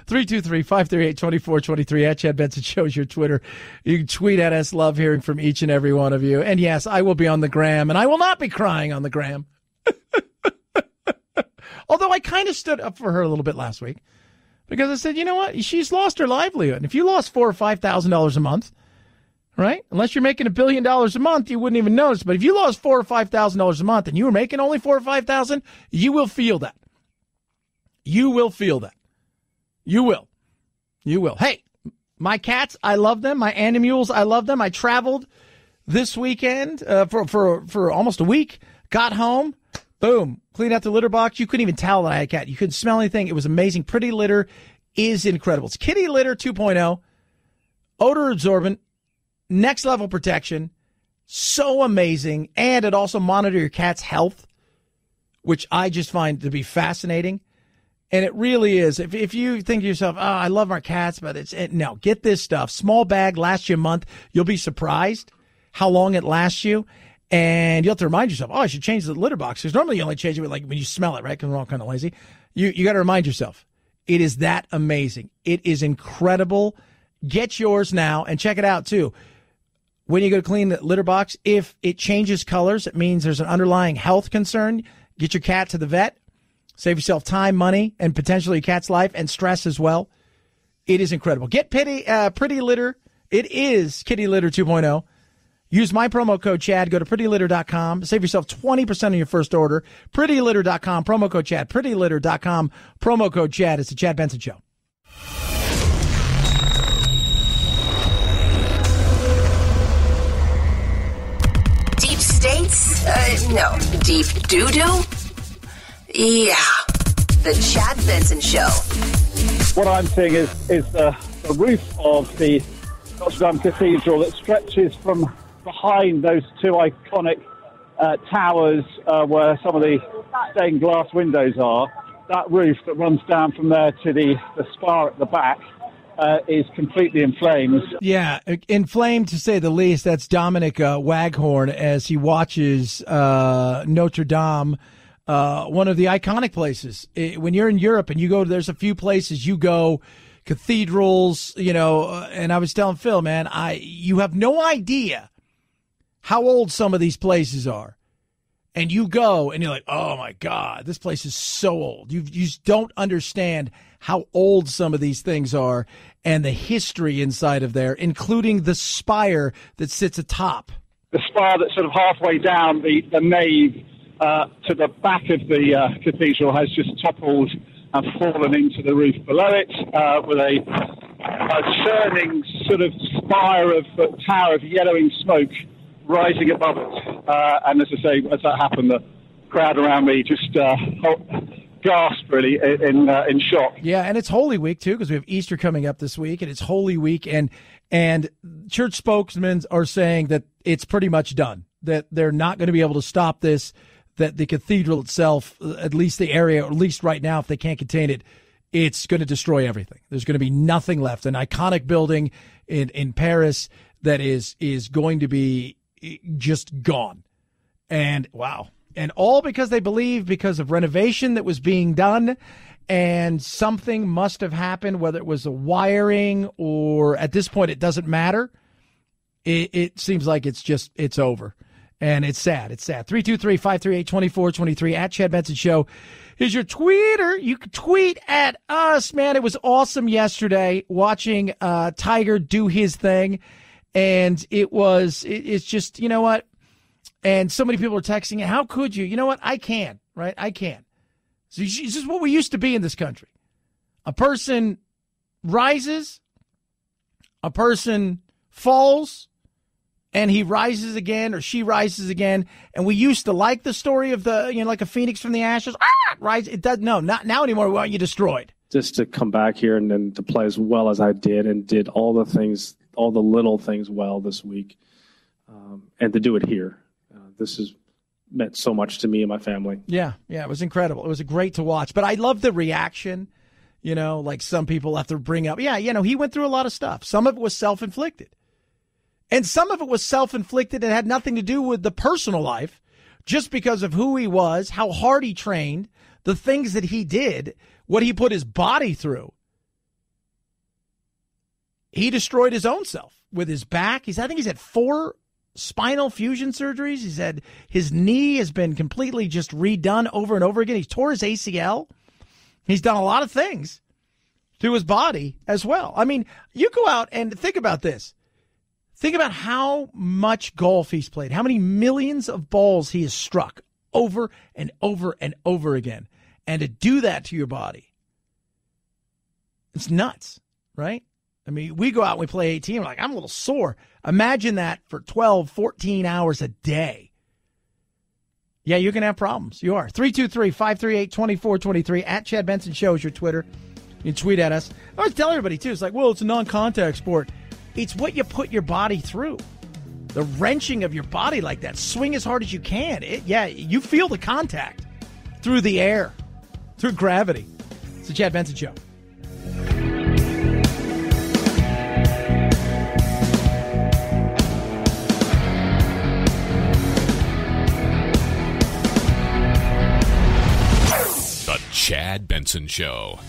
323-538-2423 at Chad Benson Show is your Twitter. You can tweet at us. Love hearing from each and every one of you. And yes, I will be on the gram, and I will not be crying on the gram. Although I kind of stood up for her a little bit last week because I said, you know what? She's lost her livelihood. And if you lost $4,000 or $5,000 a month, right? Unless you're making $1 billion a month, you wouldn't even notice. But if you lost $4,000 or $5,000 a month and you were making only $4,000 or $5,000, you will feel that. You will feel that. You will. You will. Hey, my cats, I love them. My animals, I love them. I traveled this weekend for almost a week. Got home. Boom. Cleaned out the litter box. You couldn't even tell that I had a cat. You couldn't smell anything. It was amazing. Pretty Litter is incredible. It's Kitty Litter 2.0. Odor absorbent. Next level protection. So amazing. And it also monitors your cat's health, which I just find to be fascinating. And it really is. If you think to yourself, I love our cats, but no, get this stuff. Small bag, lasts you a month. You'll be surprised how long it lasts you. And you'll have to remind yourself, I should change the litter box. Because normally you only change it when you smell it, right? Because we're all kind of lazy. You got to remind yourself. It is that amazing. It is incredible. Get yours now and check it out too. When you go to clean the litter box, if it changes colors, it means there's an underlying health concern. Get your cat to the vet. Save yourself time, money, and potentially your cat's life and stress as well. It is incredible. Get Pretty Litter. It is Kitty Litter 2.0. Use my promo code Chad. Go to prettylitter.com. Save yourself 20% on your first order. Prettylitter.com. Promo code Chad. Prettylitter.com. Promo code Chad. It's the Chad Benson Show. Deep states? No. Deep doo-doo? Yeah, the Chad Benson Show. What I'm seeing is the roof of the Notre Dame Cathedral that stretches from behind those two iconic towers where some of the stained glass windows are. That roof that runs down from there to the spire at the back is completely in flames. Yeah, inflamed to say the least. That's Dominic Waghorn as he watches Notre Dame. One of the iconic places. When you're in Europe and you go, there's a few places you go, cathedrals, and I was telling Phil, man, you have no idea how old some of these places are. And you go and you're like, oh my God, this place is so old. You just don't understand how old some of these things are and the history inside of there, including the spire that sits atop. The spire that's sort of halfway down the nave to the back of the cathedral has just toppled and fallen into the roof below it with a churning sort of spire of tower of yellowing smoke rising above it. And as I say, as that happened, the crowd around me just gasped really in shock. Yeah, and it's Holy Week too, because we have Easter coming up this week, and it's Holy Week, and church spokesmen are saying that it's pretty much done, that they're not going to be able to stop this. That the cathedral itself, at least the area, or at least right now, if they can't contain it, it's going to destroy everything. There's going to be nothing left. An iconic building in Paris that is going to be just gone. And wow. And all because they believe because of renovation that was being done, and something must have happened, whether it was a wiring or at this point it doesn't matter. It seems like it's over. And it's sad. It's sad. 323-538-2423 at Chad Benson Show is your Twitter. You can tweet at us, man. It was awesome yesterday watching Tiger do his thing. And it's just, you know what? And so many people are texting, how could you? You know what? I can, right? I can. So it's just what we used to be in this country. A person rises, a person falls, and he rises again, or she rises again. And we used to like the story of like a phoenix from the ashes. Rise. It does no, not now anymore. We want you destroyed. just to come back here and then to play as well as I did and did all the things, all the little things well this week, and to do it here. This has meant so much to me and my family. Yeah, it was incredible. It was great to watch. But I love the reaction, like some people have to bring up, he went through a lot of stuff. Some of it was self-inflicted. And some of it was self-inflicted and had nothing to do with the personal life, just because of who he was, how hard he trained, the things that he did, what he put his body through. He destroyed his own self with his back. I think he's had 4 spinal fusion surgeries. He said his knee has been completely just redone over and over again. He tore his ACL. He's done a lot of things to his body as well. I mean, you go out and think about this. Think about how much golf he's played, how many millions of balls he has struck over and over and over again. And to do that to your body, it's nuts, right? I mean, we go out and we play 18. We're like, I'm a little sore. Imagine that for 12, 14 hours a day. Yeah, you're going to have problems. You are. 323-538-2423 at Chad Benson Show is your Twitter. You can tweet at us. I always tell everybody, too, it's like, well, it's a non-contact sport. It's what you put your body through. The wrenching of your body like that. Swing as hard as you can. You feel the contact through the air, through gravity. It's the Chad Benson Show. The Chad Benson Show.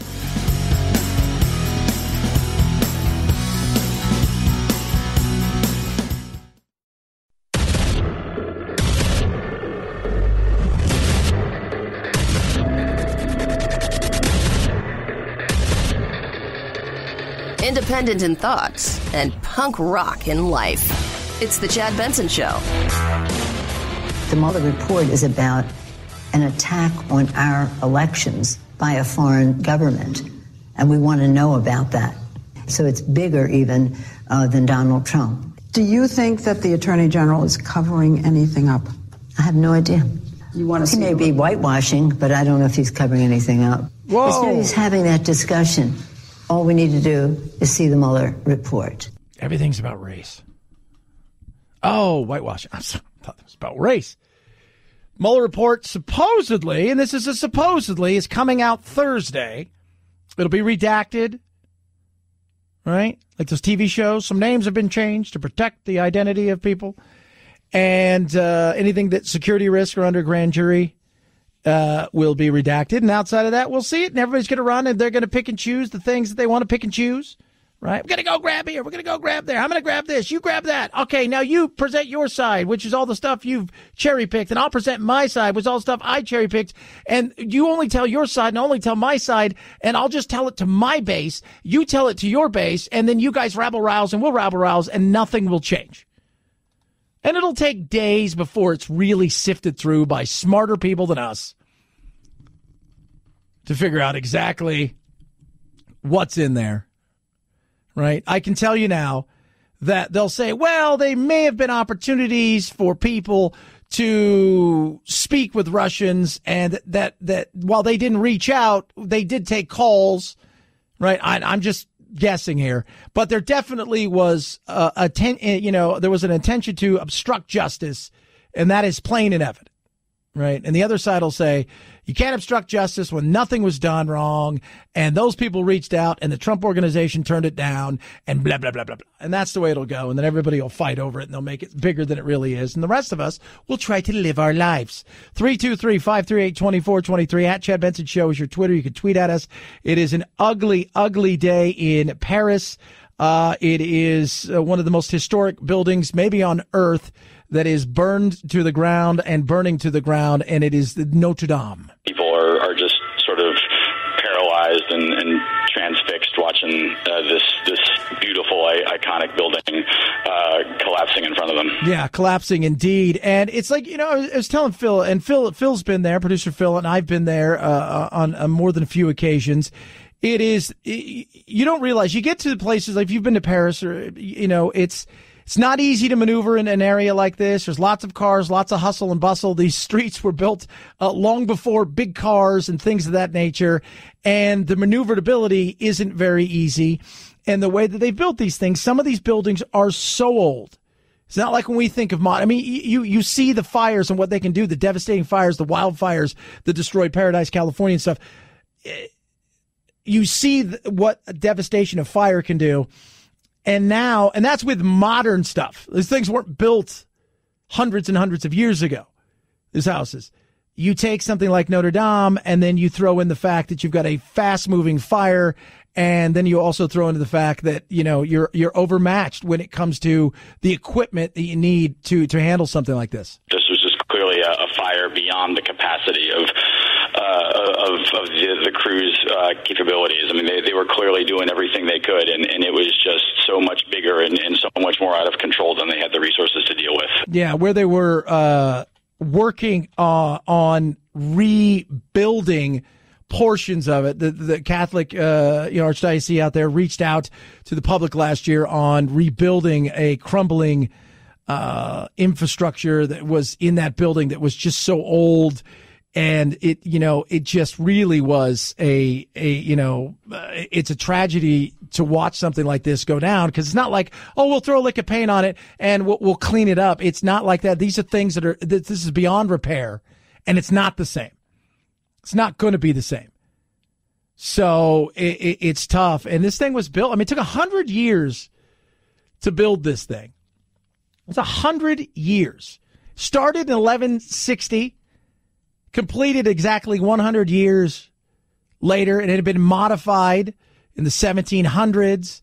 Independent in thoughts and punk rock in life. It's the Chad Benson Show. The Mueller report is about an attack on our elections by a foreign government, and we want to know about that. So it's bigger even than Donald Trump. Do you think that the Attorney General is covering anything up? I have no idea. You want to He may be whitewashing, but I don't know if he's covering anything up. Whoa. It's no use having that discussion. All we need to do is see the Mueller report. Everything's about race. Oh, whitewashing. I thought it was about race. Mueller report supposedly, and this is a supposedly, is coming out Thursday. It'll be redacted, right? Like those TV shows. Some names have been changed to protect the identity of people. And anything that security risk or under grand jury will be redacted. And outside of that, we'll see it. And everybody's going to run and they're going to pick and choose the things that they want to pick and choose. Right? We're going to go grab here. We're going to go grab there. I'm going to grab this. You grab that. Okay, now you present your side, which is all the stuff you've cherry-picked, and I'll present my side, which is all the stuff I cherry-picked, and you only tell your side and only tell my side, and I'll just tell it to my base. You tell it to your base, and then you guys rabble-rouse, and we'll rabble-rouse, and nothing will change. And it'll take days before it's really sifted through by smarter people than us to figure out exactly what's in there. Right? I can tell you now that they'll say, well, they may have been opportunities for people to speak with Russians, and that while they didn't reach out, they did take calls. Right? I'm just guessing here, but there definitely was there was an intention to obstruct justice, and that is plain and evident. Right? And the other side will say, you can't obstruct justice when nothing was done wrong, and those people reached out, and the Trump organization turned it down, and blah, blah, blah, blah, blah. And that's the way it'll go, and then everybody will fight over it, and they'll make it bigger than it really is, and the rest of us will try to live our lives. 323-538-2423, at Chad Benson Show is your Twitter. You can tweet at us. It is an ugly, ugly day in Paris. It is one of the most historic buildings maybe on Earth that is burned to the ground and burning to the ground, and it is the Notre Dame. People are just sort of paralyzed and transfixed watching this beautiful, iconic building collapsing in front of them. Yeah, collapsing indeed. And it's like, I was telling Phil, and Phil's been there, producer Phil, and I've been there on more than a few occasions. It is, you don't realize, you get to the places, like if you've been to Paris, or, it's It's not easy to maneuver in an area like this. There's lots of cars, lots of hustle and bustle. These streets were built long before big cars and things of that nature, and the maneuverability isn't very easy. And the way that they built these things, some of these buildings are so old. It's not like when we think of you see the fires and what they can do, the devastating fires, the wildfires that destroyed Paradise, California and stuff. You see what a devastation of fire can do. And that's with modern stuff. These things weren't built hundreds and hundreds of years ago, these houses. You take something like Notre Dame, and then you throw in the fact that you've got a fast-moving fire, and then you also throw into the fact that, you're overmatched when it comes to the equipment that you need to handle something like this. This was just clearly a fire beyond the capacity of the crew's capabilities. I mean, they were clearly doing everything they could, and it was just so much bigger and so much more out of control than they had the resources to deal with. Yeah, where they were working on rebuilding portions of it. The Catholic Archdiocese out there reached out to the public last year on rebuilding a crumbling infrastructure that was in that building that was just so old. And it just really was it's a tragedy to watch something like this go down, because it's not like, we'll throw a lick of paint on it and we'll clean it up. It's not like that. These are things this is beyond repair, and it's not the same. It's not going to be the same. So it's tough. And this thing was built. It took 100 years to build this thing. It's 100 years. Started in 1160. Completed exactly 100 years later, and it had been modified in the 1700s.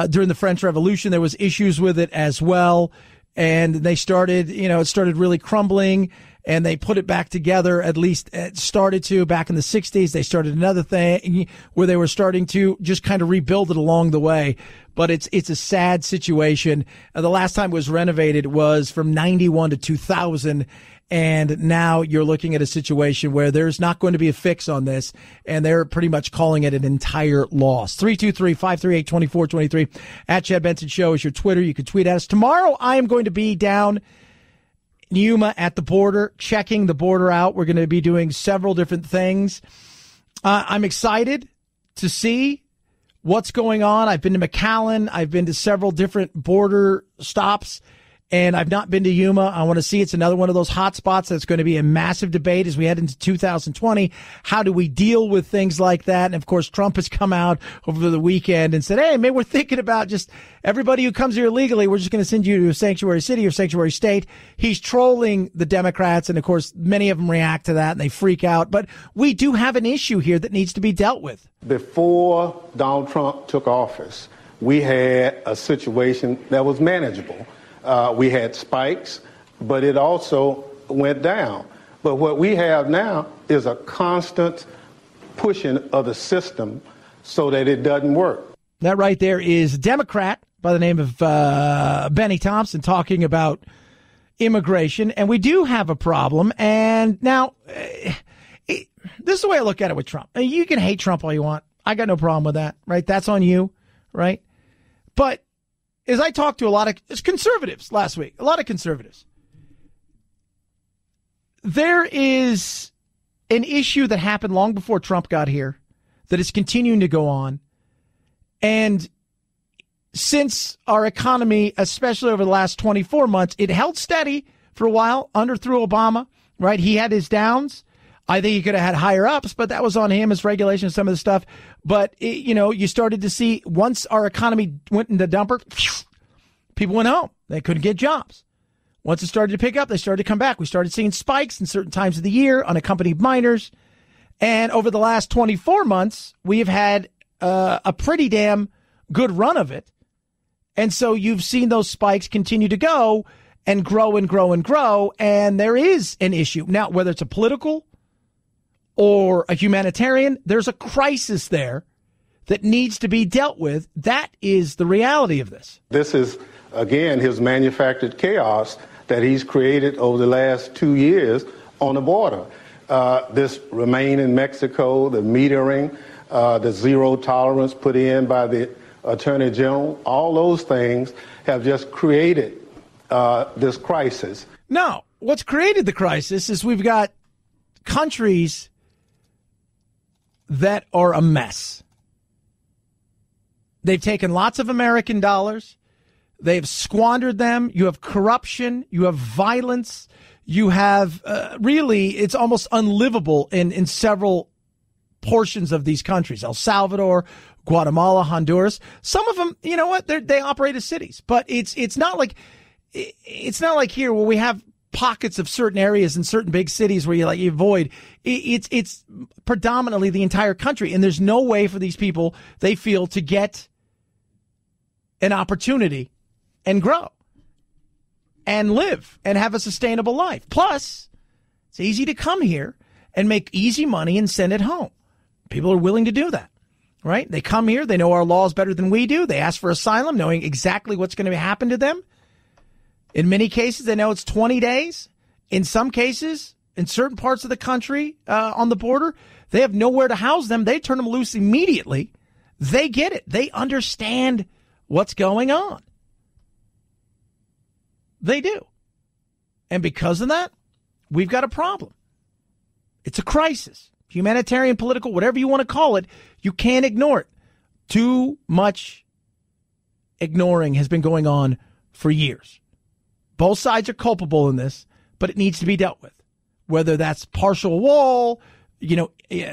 During the French Revolution, there was issues with it as well, and they started, it started really crumbling, and they put it back together. At least it started to back in the 60s. They started another thing where they were starting to just kind of rebuild it along the way. But it's a sad situation. The last time it was renovated was from 91 to 2000. And now you're looking at a situation where there's not going to be a fix on this, and they're pretty much calling it an entire loss. 323-538-2423 at Chad Benson Show is your Twitter. You can tweet at us. Tomorrow I am going to be down in Yuma at the border, checking the border out. We're going to be doing several different things. I'm excited to see what's going on. I've been to McAllen. I've been to several different border stops, and I've not been to Yuma. I want to see. It's another one of those hot spots that's going to be a massive debate as we head into 2020. How do we deal with things like that? And, of course, Trump has come out over the weekend and said, hey, maybe we're thinking about just everybody who comes here illegally, we're just going to send you to a sanctuary city or sanctuary state. He's trolling the Democrats, and, of course, many of them react to that, and they freak out. But we do have an issue here that needs to be dealt with. Before Donald Trump took office, we had a situation that was manageable. We had spikes, but it also went down. But what we have now is a constant pushing of the system so that it doesn't work. That right there is a Democrat by the name of Benny Thompson talking about immigration. And we do have a problem. And now, this is the way I look at it with Trump. You can hate Trump all you want. I got no problem with that, right? That's on you, right? But as I talked to a lot of conservatives last week, a lot of conservatives, there is an issue that happened long before Trump got here that is continuing to go on. And since our economy, especially over the last 24 months, it held steady for a while through Obama, right? He had his downs. I think he could have had higher ups, but that was on him as regulation, some of the stuff. But, you started to see once our economy went into dumper, people went home. They couldn't get jobs. Once it started to pick up, they started to come back. We started seeing spikes in certain times of the year, unaccompanied minors. And over the last 24 months, we have had a pretty damn good run of it. And so you've seen those spikes continue to go and grow and grow and grow. And there is an issue. Now, whether it's a political or a humanitarian, there's a crisis there that needs to be dealt with. That is the reality of this. This is, again, his manufactured chaos that he's created over the last 2 years on the border. This remain in Mexico, the metering, the zero tolerance put in by the Attorney General, all those things have just created this crisis. No, what's created the crisis is we've got countries that are a mess. They've taken lots of American dollars. They've squandered them. You have corruption. You have violence. You have really, it's almost unlivable in several portions of these countries. El Salvador, Guatemala, Honduras. Some of them, you know what? They operate as cities, but it's not like here where we have pockets of certain areas in certain big cities where you avoid. It's predominantly the entire country, and there's no way for these people, they feel, to get an opportunity and grow and live and have a sustainable life. Plus, it's easy to come here and make easy money and send it home. People are willing to do that, right? They come here. They know our laws better than we do. They ask for asylum, knowing exactly what's going to happen to them. In many cases, they know it's 20 days. In some cases, in certain parts of the country on the border, they have nowhere to house them. They turn them loose immediately. They get it. They understand what's going on. They do. And because of that, we've got a problem. It's a crisis. Humanitarian, political, whatever you want to call it, you can't ignore it. Too much ignoring has been going on for years. Both sides are culpable in this, but it needs to be dealt with. Whether that's partial wall,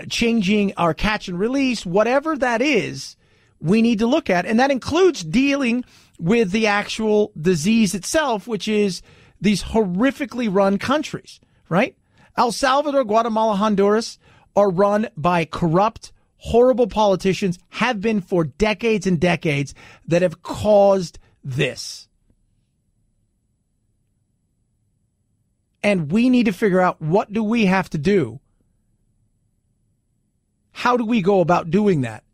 changing our catch and release, whatever that is, we need to look at. And that includes dealing with the actual disease itself, which is these horrifically run countries, right? El Salvador, Guatemala, Honduras are run by corrupt, horrible politicians, have been for decades and decades, that have caused this. And we need to figure out, what do we have to do? How do we go about doing that?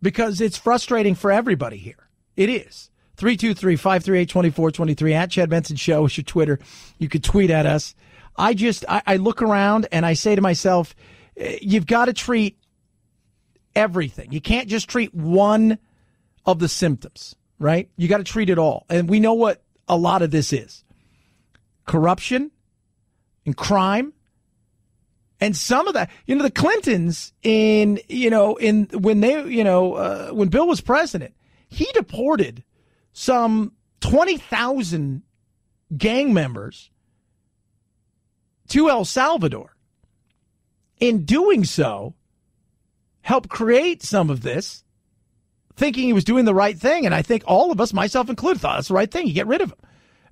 Because it's frustrating for everybody here. It is. 323-538-2423 at Chad Benson Show is your Twitter. You could tweet at us. I look around and I say to myself, you've got to treat everything. You can't just treat one of the symptoms, right? You got to treat it all. And we know what a lot of this is. Corruption and crime. And some of that, the Clintons when Bill was president, he deported some 20,000 gang members to El Salvador. In doing so, helped create some of this, thinking he was doing the right thing. And I think all of us, myself included, thought that's the right thing. You get rid of them.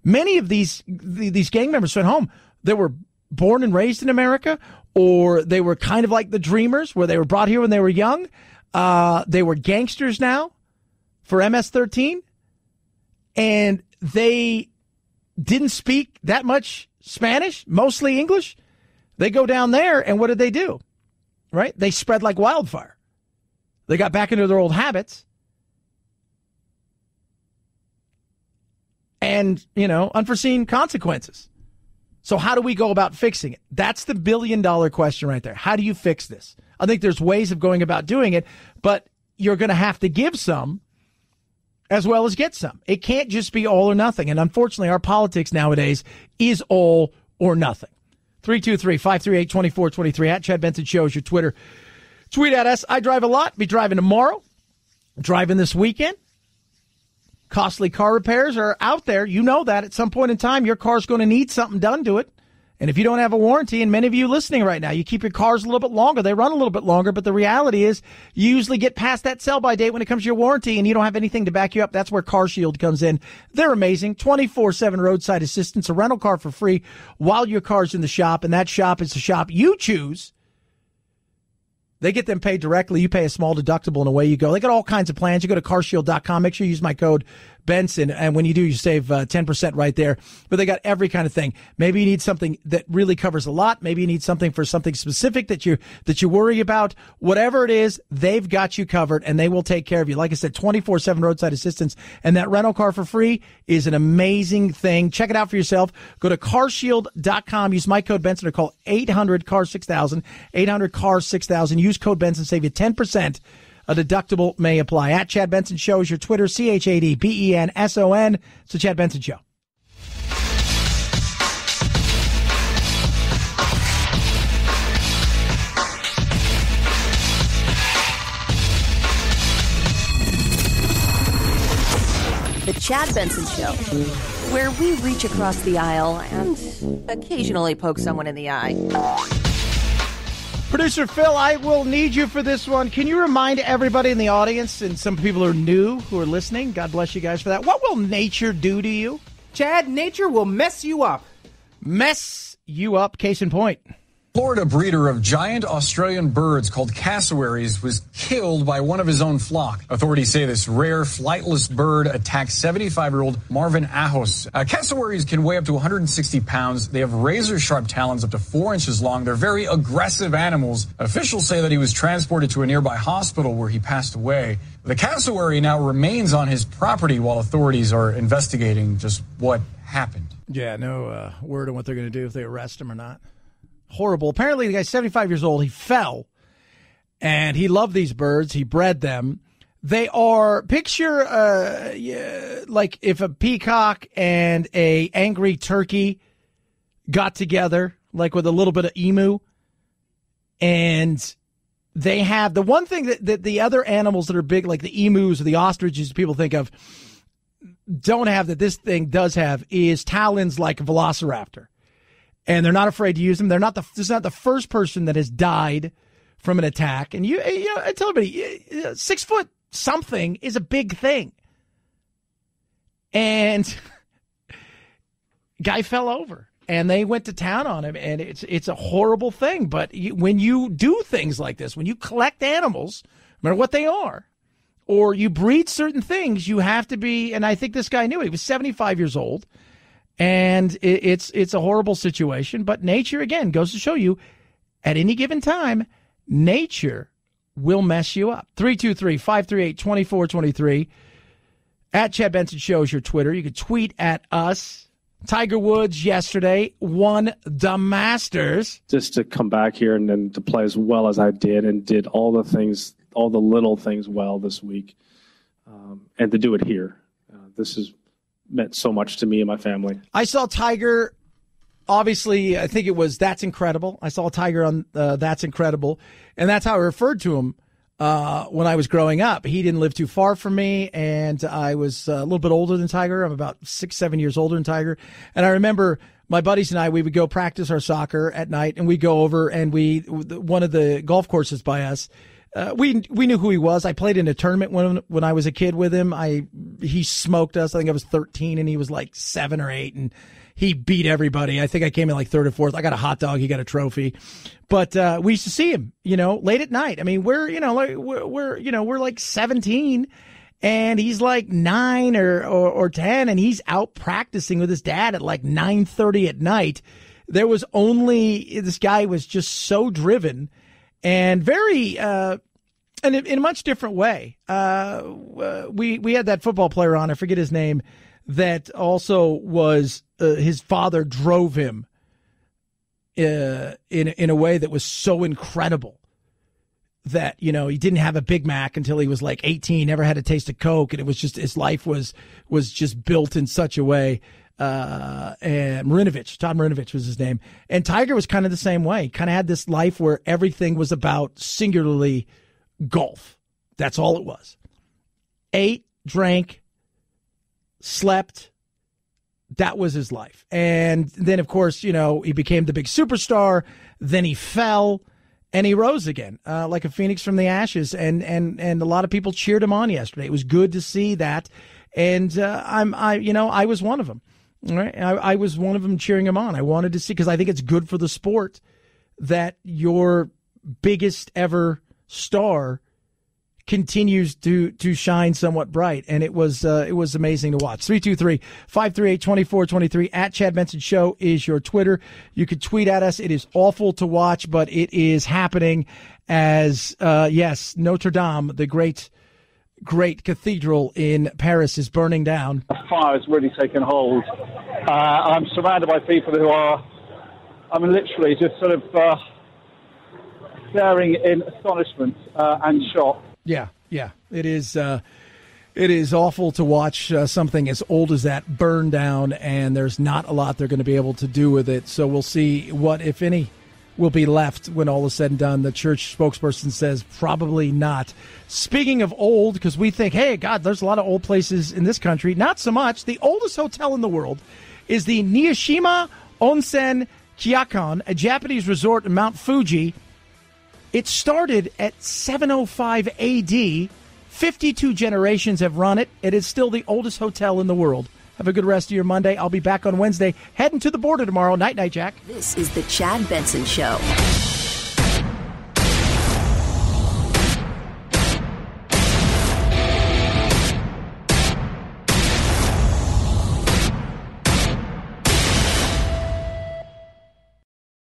Many of these gang members sent home, they were born and raised in America, or they were kind of like the Dreamers, where they were brought here when they were young. They were gangsters now for MS-13, and they didn't speak that much Spanish, mostly English. They go down there, and what did they do? Right? They spread like wildfire. They got back into their old habits. And, unforeseen consequences. So how do we go about fixing it? That's the billion-dollar question right there. How do you fix this? I think there's ways of going about doing it, but you're going to have to give some as well as get some. It can't just be all or nothing. And unfortunately, our politics nowadays is all or nothing. 323-538-2423 at Chad Benson Show is your Twitter. Tweet at us. I drive a lot. Be driving tomorrow. Driving this weekend. Costly car repairs are out there. You know that at some point in time, your car's going to need something done to it. And if you don't have a warranty, and many of you listening right now, you keep your cars a little bit longer. They run a little bit longer, but the reality is you usually get past that sell-by date when it comes to your warranty, and you don't have anything to back you up. That's where CarShield comes in. They're amazing. 24/7 roadside assistance, a rental car for free while your car's in the shop, and that shop is the shop you choose. They get them paid directly. You pay a small deductible, and away you go. They got all kinds of plans. You go to carshield.com. Make sure you use my code Benson, and when you do, you save 10% right there. But they got every kind of thing. Maybe you need something that really covers a lot. Maybe you need something for something specific that you worry about. Whatever it is, they've got you covered, and they will take care of you. Like I said, 24/7 roadside assistance, and that rental car for free is an amazing thing. Check it out for yourself. Go to carshield.com. Use my code Benson, or call 800-CAR-6000, 800-CAR-6000. Use code Benson, save you 10% A deductible may apply. At Chad Benson Show is your Twitter, ChadBenson. It's the Chad Benson Show. The Chad Benson Show, where we reach across the aisle and occasionally poke someone in the eye. Producer Phil, I will need you for this one. Can you remind everybody in the audience, and some people are new who are listening, God bless you guys for that, what will nature do to you? Chad, nature will mess you up. Mess you up, case in point. Florida breeder of giant Australian birds called cassowaries was killed by one of his own flock. Authorities say this rare flightless bird attacked 75-year-old Marvin Ahos. Cassowaries can weigh up to 160 pounds. They have razor-sharp talons up to 4 inches long. They're very aggressive animals. Officials say that he was transported to a nearby hospital where he passed away. The cassowary now remains on his property while authorities are investigating just what happened. Yeah, no word on what they're going to do if they arrest him or not. Horrible. Apparently, the guy's 75 years old. He fell, and he loved these birds. He bred them. They are, picture like if a peacock and a angry turkey got together, like with a little bit of emu, and they have the one thing that the other animals that are big, like the emus or the ostriches people think of, don't have that this thing does have is talons like a velociraptor. And they're not afraid to use them. This is not the first person that has died from an attack. And I tell everybody, 6 foot something is a big thing. And guy fell over, and they went to town on him. And it's a horrible thing. But when you do things like this, when you collect animals, no matter what they are, or you breed certain things, you have to be. And I think this guy knew it. He was 75 years old. And it's a horrible situation, but nature, again, goes to show you, at any given time, nature will mess you up. 323-538-2423. At Chad Benson Show is your Twitter. You can tweet at us. Tiger Woods yesterday won the Masters. Just to come back here and then to play as well as I did and did all the little things well this week, and to do it here. This is meant so much to me and my family. I saw Tiger, obviously, I think it was That's Incredible. I saw Tiger on That's Incredible, and that's how I referred to him when I was growing up. He didn't live too far from me, and I was a little bit older than Tiger. I'm about 6-7 years older than Tiger. And I remember my buddies and I, we would go practice our soccer at night, and we'd go over, and one of the golf courses by us, we knew who he was. I played in a tournament when I was a kid with him. He smoked us. I think I was 13 and he was like 7 or 8, and he beat everybody. I think I came in like 3rd or 4th. I got a hot dog. He got a trophy. But we used to see him, late at night. I mean, we're like 17 and he's like 9 or 10, and he's out practicing with his dad at like 9:30 at night. This guy was just so driven. And very, and in a much different way. We had that football player on, I forget his name, that also was, his father drove him in a way that was so incredible that, he didn't have a Big Mac until he was like 18, never had a taste of Coke. And it was just, his life was just built in such a way. And Todd Marinovich was his name. And Tiger was kind of the same way. Kind of had this life where everything was about singularly golf. That's all it was. Ate, drank, slept. That was his life. And then, of course, he became the big superstar. Then he fell and he rose again, like a phoenix from the ashes. And a lot of people cheered him on yesterday. It was good to see that. And I was one of them. All right. I was one of them cheering him on. I wanted to see, because I think it's good for the sport that your biggest ever star continues to shine somewhat bright. And it was amazing to watch. 323-538-2423. At Chad Benson Show is your Twitter. You could tweet at us. It is awful to watch, but it is happening as, yes, Notre Dame, the great cathedral in Paris, is burning down. The fire has really taken hold. I'm surrounded by people who are, literally just sort of staring in astonishment and shock Yeah. It is awful to watch something as old as that burn down, and there's not a lot they're going to be able to do with it. So we'll see what, if any, will be left when all is said and done. The church spokesperson says probably not. Speaking of old, because we think, hey, God, there's a lot of old places in this country. Not so much. The oldest hotel in the world is the Nishima Onsen Kyokan, a Japanese resort in Mount Fuji. It started at 705 AD. 52 generations have run it. It is still the oldest hotel in the world. Have a good rest of your Monday. I'll be back on Wednesday. Heading to the border tomorrow. Night, Jack. This is the Chad Benson Show.